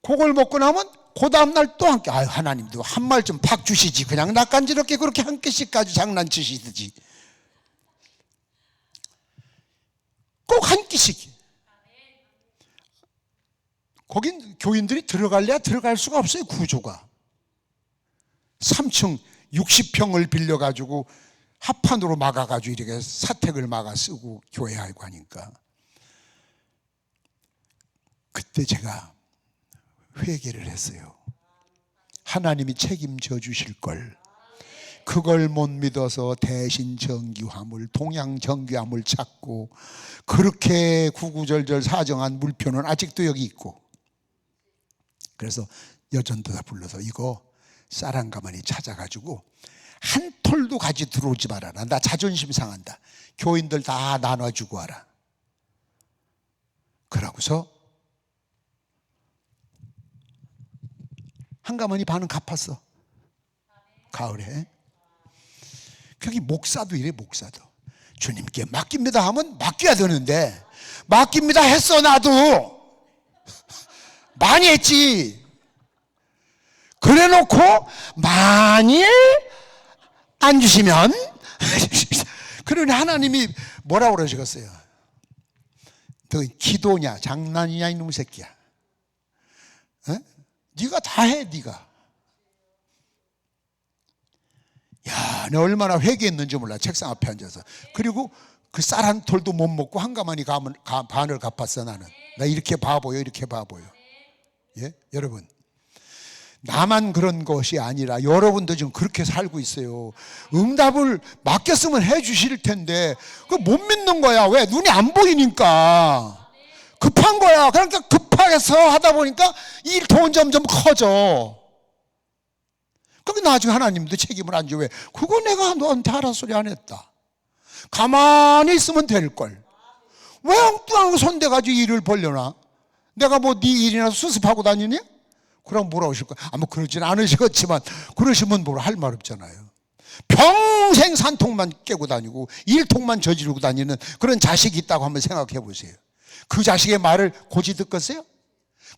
Speaker 2: 그걸 먹고 나면 그 다음날 또 한 끼. 하나님도 한 말 좀 팍 주시지. 그냥 낯간지럽게 그렇게 한 끼씩 가지고 장난치시듯이. 꼭 한 끼씩. 거긴 교인들이 들어갈래야 들어갈 수가 없어요. 구조가 3층 60평을 빌려가지고 합판으로 막아가지고 이렇게 사택을 막아 쓰고 교회하고 하니까, 그때 제가 회개를 했어요. 하나님이 책임져 주실 걸, 그걸 못 믿어서 대신 정기화물, 동양 정기화물 찾고 그렇게 구구절절 사정한 물표는 아직도 여기 있고. 그래서 여전도사 불러서 이거 쌀 한 가마니 찾아가지고 한 톨도 가지 들어오지 말아라. 나 자존심 상한다. 교인들 다 나눠주고 와라. 그러고서 한 가마니 반은 갚았어. 가을에. 거기 목사도 이래. 목사도 주님께 맡깁니다 하면 맡겨야 되는데, 맡깁니다 했어. 나도 많이 했지. 그래 놓고 만일 안 주시면 그러니 하나님이 뭐라고 그러시겠어요? 너 기도냐 장난이냐 이놈의 새끼야. 어? 네가 다 해. 네가. 야, 너 얼마나 회개했는지 몰라. 책상 앞에 앉아서. 그리고 그 쌀 한 톨도 못 먹고 한가마니 반을 갚았어. 나는. 나 이렇게 바보요, 이렇게 바보요. 예, 여러분. 나만 그런 것이 아니라 여러분도 지금 그렇게 살고 있어요. 응답을 맡겼으면 해 주실 텐데 그거 못 믿는 거야. 왜? 눈이 안 보이니까. 급한 거야. 그러니까 급하게서 하다 보니까 일통은 점점 커져. 그게 나중에 하나님도 책임을 안 져. 왜? 그거 내가 너한테 하라 소리 안 했다. 가만히 있으면 될걸. 왜 엉뚱한 거 손대가지고 일을 벌려나? 내가 뭐 네 일이나 수습하고 다니니? 그럼 뭐라고 하실 거야? 아마 그러진 않으시겠지만 그러시면 뭐라 할 말 없잖아요. 평생 산통만 깨고 다니고 일통만 저지르고 다니는 그런 자식이 있다고 한번 생각해 보세요. 그 자식의 말을 고지 듣겠어요?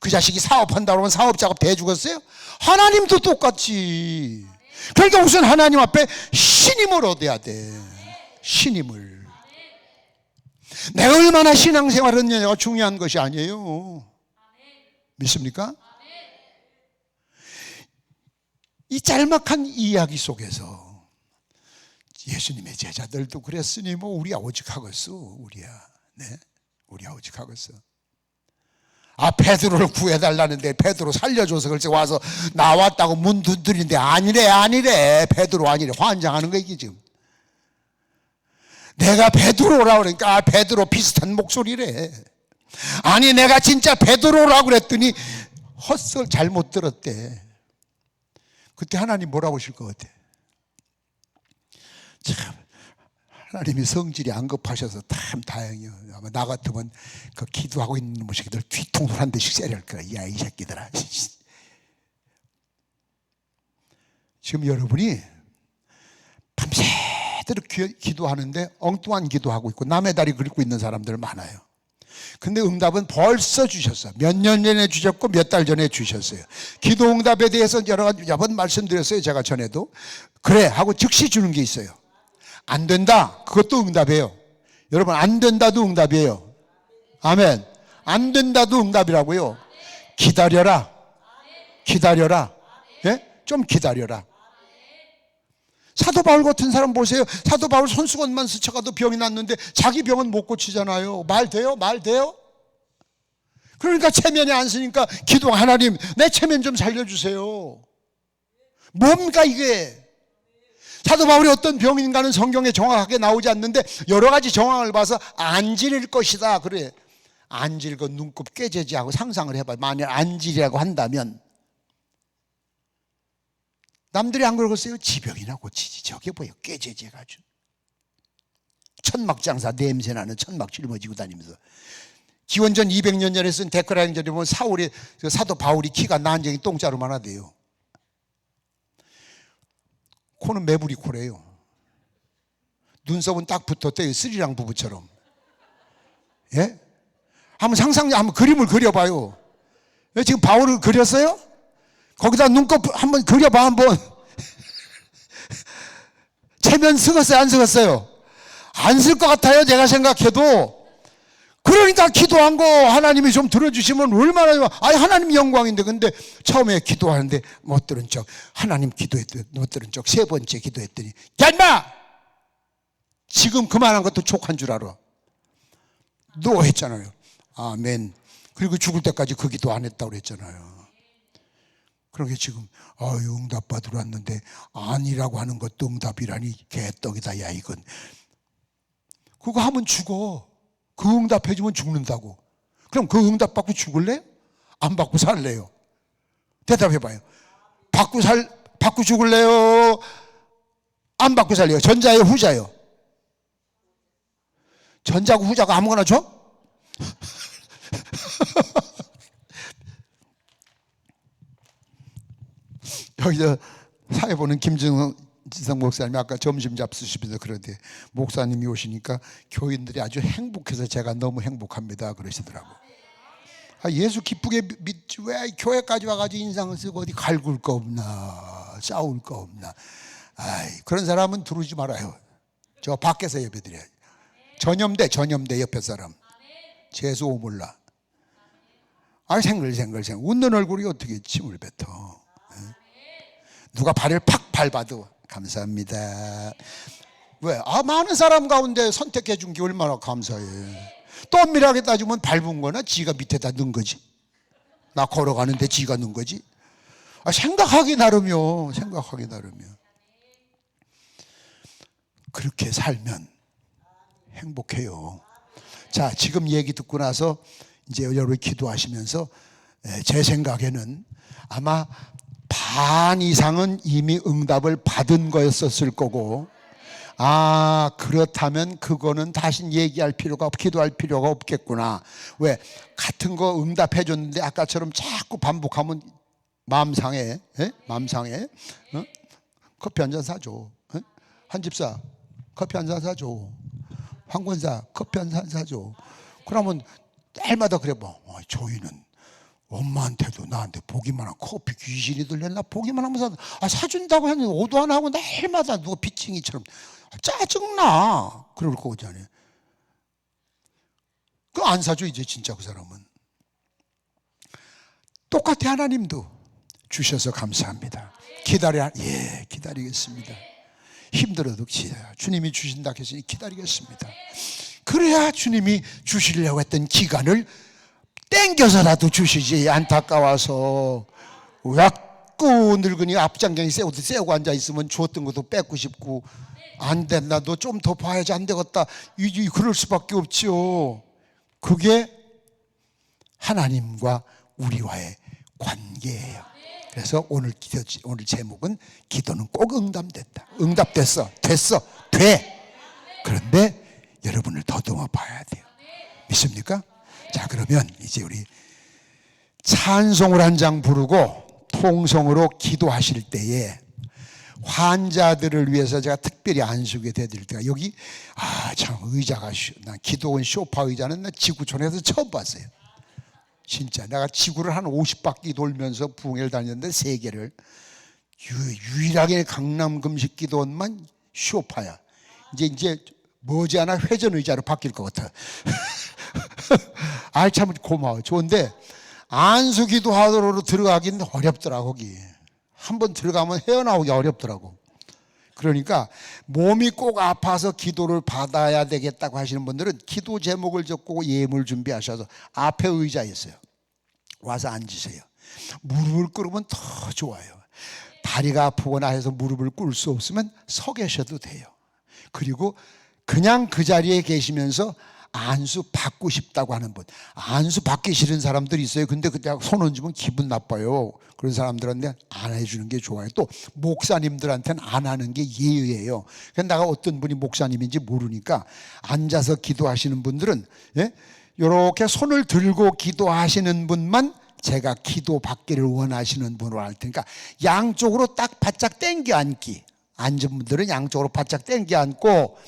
Speaker 2: 그 자식이 사업한다고 하면 사업 작업 대주겠어요? 하나님도 똑같지. 그러니까 우선 하나님 앞에 신임을 얻어야 돼. 신임을. 내가 얼마나 신앙생활을 했느냐가 중요한 것이 아니에요. 믿습니까? 이 짤막한 이야기 속에서 예수님의 제자들도 그랬으니 뭐 우리야 오직하겠어. 우리야. 네. 우리야 오직하겠어. 아, 베드로를 구해달라는데 베드로 살려줘서 그렇지 와서 나왔다고 문 두드리는데 아니래. 베드로 아니래. 환장하는 거야 이게 지금. 내가 베드로라고 그러니까 아, 베드로 비슷한 목소리래. 아니 내가 진짜 베드로라고 그랬더니 헛소리 잘못 들었대. 그때 하나님 뭐라고 하실 것 같아? 참 하나님이 성질이 안 급하셔서 참 다행이에요. 아마 나 같으면 그 기도하고 있는 놈의 새끼들 뒤통수 한 대씩 세릴 거야. 야, 이 새끼들아. 지금 여러분이 밤새도록 기도하는데 엉뚱한 기도하고 있고 남의 다리 긁고 있는 사람들 많아요. 근데 응답은 벌써 주셨어요. 몇 년 전에 주셨고 몇 달 전에 주셨어요. 기도 응답에 대해서 여러 번 말씀드렸어요. 제가 전에도. 그래 하고 즉시 주는 게 있어요. 안 된다. 그것도 응답이에요. 여러분 안 된다도 응답이에요. 아멘. 안 된다도 응답이라고요. 기다려라. 기다려라. 예? 좀 기다려라. 사도 바울 같은 사람 보세요. 사도 바울 손수건만 스쳐가도 병이 났는데 자기 병은 못 고치잖아요. 말 돼요? 말 돼요? 그러니까 체면이 안 쓰니까 기도 하나님 내 체면 좀 살려주세요. 뭡니까 이게? 사도 바울이 어떤 병인가는 성경에 정확하게 나오지 않는데 여러 가지 정황을 봐서 안질일 것이다. 그래. 안질고 눈곱 깨지하고 상상을 해봐요. 만약 안질이라고 한다면 남들이 안 그러겠어요? 지병이나 고치지. 저게 뭐예요? 깨재재가지고 천막장사 냄새나는 천막 짊어지고 다니면서 기원전 200년 전에 쓴 데크라 행전에 보면 사울의 사도 바울이 키가 난쟁이 똥자루만 하대요. 코는 매부리 코래요. 눈썹은 딱 붙었대요. 스리랑 부부처럼. 예? 한번 그림을 그려봐요. 지금 바울을 그렸어요? 거기다 눈곱 한번 그려봐 한번. 체면 쓰겠어요? 안 쓰겠어요? 안 쓸 것 같아요. 제가 생각해도. 그러니까 기도한 거 하나님이 좀 들어주시면 얼마나 좋아. 아니 하나님 영광인데. 근데 처음에 기도하는데 못 들은 척. 하나님 기도했더니 못 들은 척. 세 번째 기도했더니 야 인마! 지금 그만한 것도 족한 줄 알아. 너 했잖아요. 아멘. 그리고 죽을 때까지 그 기도 안 했다고 그랬잖아요. 그러게 지금 응답 받으러 왔는데 아니라고 하는 것도 응답이라니 개떡이다. 야 이건. 그거 하면 죽어. 그 응답 해주면 죽는다고. 그럼 그 응답 받고 죽을래요? 안 받고 살래요? 대답해봐요. 받고 죽을래요? 안 받고 살래요? 전자예요? 후자예요? 전자고 후자가 아무거나 줘? 여기서 사회 보는 김진성 목사님이 아까 점심 잡수시면서 그러는데 목사님이 오시니까 교인들이 아주 행복해서 제가 너무 행복합니다 그러시더라고. 아, 예수 기쁘게 믿지 왜 교회까지 와가지고 인상을 쓰고 어디 갈굴 거 없나 싸울 거 없나. 아이, 그런 사람은 들어오지 말아요. 저 밖에서 예배드려요. 전염대 옆에 사람. 재수 오몰라. 아, 생글생글 웃는 얼굴이 어떻게 침을 뱉어. 누가 발을 팍 밟아도 감사합니다. 왜? 아, 많은 사람 가운데 선택해 준 게 얼마나 감사해. 또 엄밀하게 따지면 밟은 거나 지가 밑에다 넣은 거지. 나 걸어가는데 지가 넣은 거지. 아, 생각하기 나름이요. 그렇게 살면 행복해요. 자, 지금 얘기 듣고 나서 이제 여러분 기도하시면서 제 생각에는 아마 반 이상은 이미 응답을 받은 거였었을 거고, 아, 그렇다면 그거는 다시 얘기할 필요가, 기도할 필요가 없겠구나. 왜? 같은 거 응답해 줬는데 아까처럼 자꾸 반복하면 마음 상해. 마음 상해. 커피 한 잔 사줘. 한 집사 커피 한 잔 사줘. 황 권사 커피 한 잔 사줘. 그러면 날마다 그래 봐. 저희는 엄마한테도 나한테 보기만 하면 커피 귀신이 들렸나 보기만 하면서 사준다고 했는데 오도 안 하고 날마다 누가 빚쟁이처럼 짜증나. 그럴 거잖아요. 그 안 사줘 이제 진짜 그 사람은. 똑같아. 하나님도 주셔서 감사합니다. 기다리겠습니다. 힘들어도 주님이 주신다 했으니 기다리겠습니다. 그래야 주님이 주시려고 했던 기간을 땡겨서라도 주시지. 안타까워서 자꾸 늙은이 앞장경이 세우고 앉아있으면 주었던 것도 뺏고 싶고, 안 된다, 너 좀 더 봐야지, 안 되겠다, 그럴 수밖에 없지요. 그게 하나님과 우리와의 관계예요. 그래서 오늘 제목은 기도는 꼭 응답됐어. 돼. 그런데 여러분을 더듬어 봐야 돼요. 믿습니까? 자, 그러면 이제 우리 찬송을 한 장 부르고 통성으로 기도하실 때에 환자들을 위해서 제가 특별히 안수게 되드릴 때가 여기, 참 의자가, 난 기도원 소파 의자는 나 지구촌에서 처음 봤어요. 진짜 내가 지구를 한 50바퀴 돌면서 부흥회를 다녔는데 3개를 유일하게 강남 금식 기도원만 소파야. 이제 머지않아 회전 의자로 바뀔 것 같아. 참 고마워. 좋은데 안수 기도하도록 들어가긴 어렵더라고. 거기 한번 들어가면 헤어나오기 어렵더라고. 그러니까 몸이 꼭 아파서 기도를 받아야 되겠다고 하시는 분들은 기도 제목을 적고 예물 준비하셔서 앞에 의자에 있어요. 와서 앉으세요. 무릎을 꿇으면 더 좋아요. 다리가 아프거나 해서 무릎을 꿇을 수 없으면 서 계셔도 돼요. 그리고 그냥 그 자리에 계시면서 안수 받고 싶다고 하는 분, 안수 받기 싫은 사람들이 있어요. 근데 그때 손 얹으면 기분 나빠요. 그런 사람들한테 안 해주는 게 좋아요. 또 목사님들한테는 안 하는 게 예의예요. 그러니까 내가 어떤 분이 목사님인지 모르니까 앉아서 기도하시는 분들은 이렇게 손을 들고 기도하시는 분만 제가 기도 받기를 원하시는 분으로 할 테니까 양쪽으로 딱 바짝 당겨 앉기. 앉은 분들은 양쪽으로 바짝 당겨 앉고,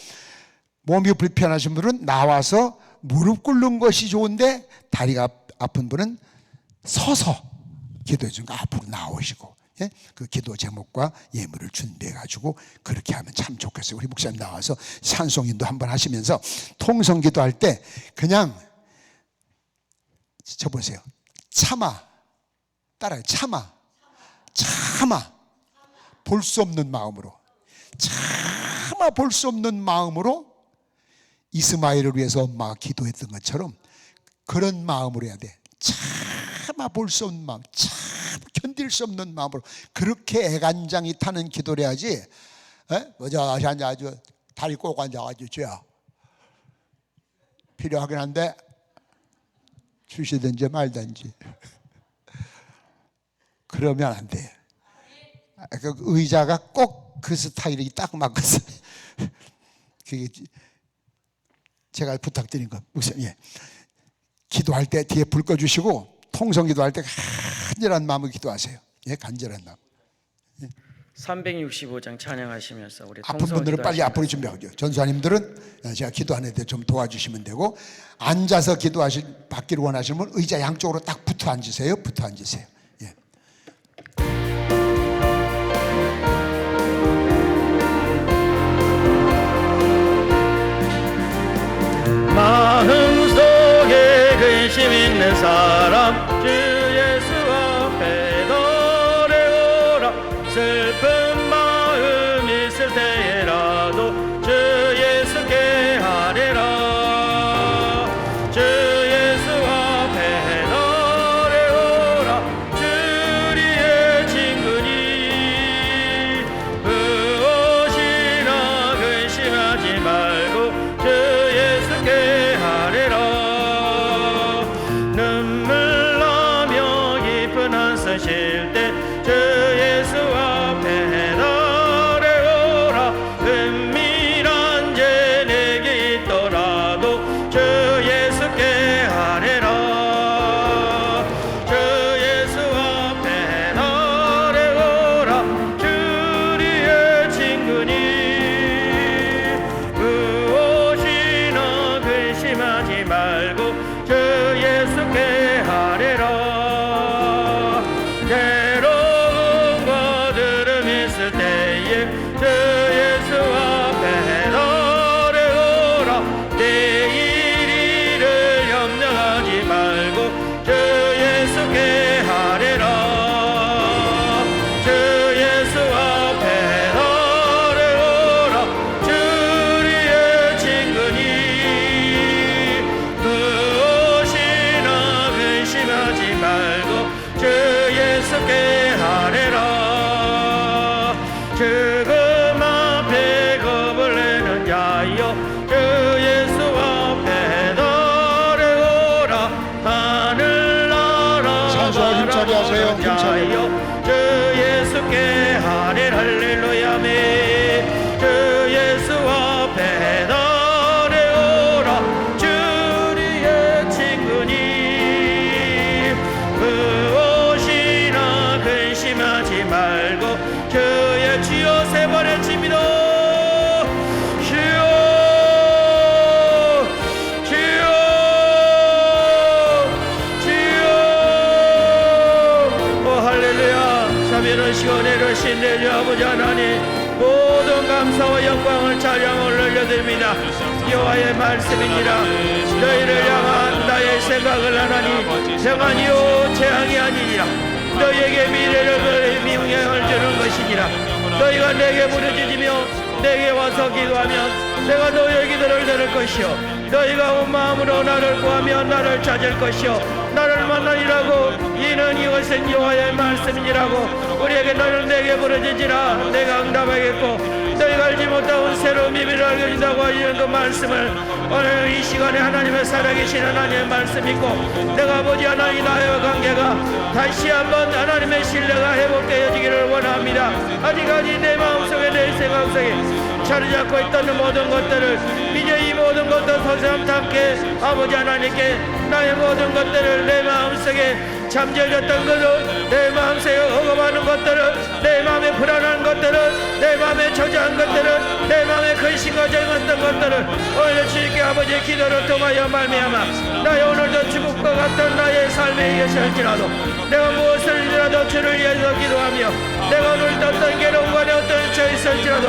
Speaker 2: 몸이 불편하신 분은 나와서 무릎 꿇는 것이 좋은데 다리가 아픈 분은 서서 기도해 주니까 앞으로 나오시고, 그 기도 제목과 예물을 준비해 가지고 그렇게 하면 참 좋겠어요. 우리 목사님 나와서 찬송인도 한번 하시면서 통성 기도할 때 그냥 쳐보세요. 따라요. 참아 볼 수 없는 마음으로, 볼 수 없는 마음으로 이스마엘을 위해서 엄마가 기도했던 것처럼 그런 마음으로 해야 돼. 참아 볼 수 없는 마음, 참 견딜 수 없는 마음으로 그렇게 애간장이 타는 기도를 해야지. 아주 다리 꼭 앉아가지고 줘야 필요하긴 한데 주시든지 말든지 그러면 안 돼. 그 의자가 꼭 그 스타일이 딱 맞거든. 그게 제가 부탁드린 거. 기도할 때 뒤에 불 꺼주시고 통성 기도할 때 간절한 마음으로 기도하세요. 간절한 마음.
Speaker 1: 365장 찬양하시면서 우리
Speaker 2: 아픈 분들은 빨리 앞으로 준비하죠. 전수사님들은 제가 기도하는 데 좀 도와주시면 되고, 앉아서 받기를 원하시는 분 의자 양쪽으로 딱 붙어 앉으세요.
Speaker 1: 힘드실 때 주 예수 앞에 달려오라. 은밀한 죄 내게 있더라도 주 예수께 아뢰라. 주 예수 앞에 달려오라. 주리의 친구니 무엇이나 근심하지 말고 주 예수께 아뢰라. 괴로움과 들음이 있을 때에 주 예수 앞에 달려오라. 내일 일을 염려하지 말고 주 예수께 아뢰라. 주 예수 앞에 달려오라. 주리의 친구니 무엇이나 근심하지 말고 주 예수께 아뢰라. 죽음 앞에 겁을 내는 자여 주 예수 앞에 달려오라. 하늘나라
Speaker 2: 찬송할 힘차게 하세요. 힘차게.
Speaker 1: 자여 주 예수께 아뢰라. 할렐루야 아멘. 주 예수 앞에 달려오라. 주리의 친구니 무엇이나 근심하지 말고 주의 주여 세 번 외칩니다. 주여 주여 주여. 오 할렐루야. 자비로우시고 내려오신 내 주 아버지 하나님, 모든 감사와 영광을 찬양을 올려드립니다. 여호와의 말씀이니라. 너희를 향한 나의 생각을 하나니 평안이요 재앙이 아니니라. 너희에게 미래를 미명을 주는 것이니라. 너희가 내게 부르짖으며 내게 와서 기도하면 내가 너희의 기도를 들을 것이요 너희가 온 마음으로 나를 구하면 나를 찾을 것이요 나를 만나리라고. 이는 이것은 여호와의 말씀이니라고. 우리에게 너희는 내게 부르짖으라. 내가 응답하겠고 너희가 알지 못하는 새로운 비밀을 알게 준다고 하시는 그 말씀을 오늘 이 시간에 하나님의 살아계신 하나님의 말씀이 있고 내가 아버지 하나님 나의 관계가 다시 한번 하나님의 신뢰가 회복되어지기를 원합니다. 아직까지 내 마음속에 내 생각 속에 자리 잡고 있던 모든 것들을 이제 이 모든 것들 서슴 함께 아버지 하나님께 나의 모든 것들을 내 마음속에 잠재졌던 것을 내 마음속에 억압하는 것들을 내 마음에 불안한 것들을 내 마음에 저주한 것들을 내 마음에 근심과 정했던 것들을 오늘 주님께 아버지의 기도를 통하여 말미암아 나의 오늘도 죽음과 같은 나의 삶에 이어질지라도 내가 무엇을 이라도 주를 위해서 기도하며 내가 오늘 어떤 괴로움과 어떤 처해 있을지라도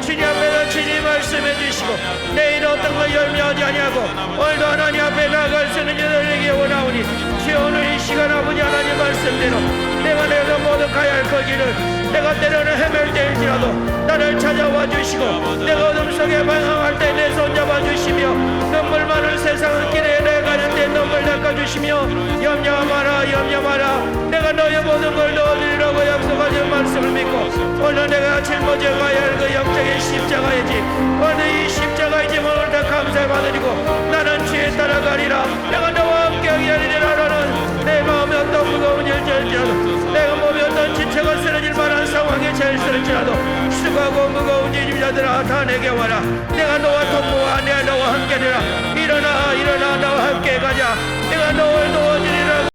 Speaker 1: 주님 앞에서 주님 말씀해 주시고 내일 어떤 걸 열매하지 아니하고 오늘도 하나님 앞에 나아갈 수 있는 저들에게 원하오니 주여 오늘 이 시간 아버지 하나님 말씀대로 내가 모두 가야 할 거기를 내가 때로는 헤맬 때일지라도 나를 찾아와 주시고 내가 어둠 속에 방황할 때 내 손 잡아 주시며 눈물 많은 세상을 길에 내가는 데 눈물 닦아주시며 염려 마라 내가 너의 모든 걸 넣어드리라고 약속하신 말씀을 믿고 오늘 내가 짊어져 가야 할 그 영적인 십자가이지 오늘 이 십자가의 짐을 다 감사해 받으리고 나는 주에 따라가리라. 내가 너와 함께하게 하리라라는 내 마음에 어떤 무거운 일일지라도 내가 몸에 어떤 지체가 쓰러질 만한 상황에 처했을지라도 수고하고 무거운 짐자들아 다 내게 와라. 내가 너와 동무와 내가 너와 함께 되라. 일어나 나와 함께 가자. 내가 너를 도와주리라.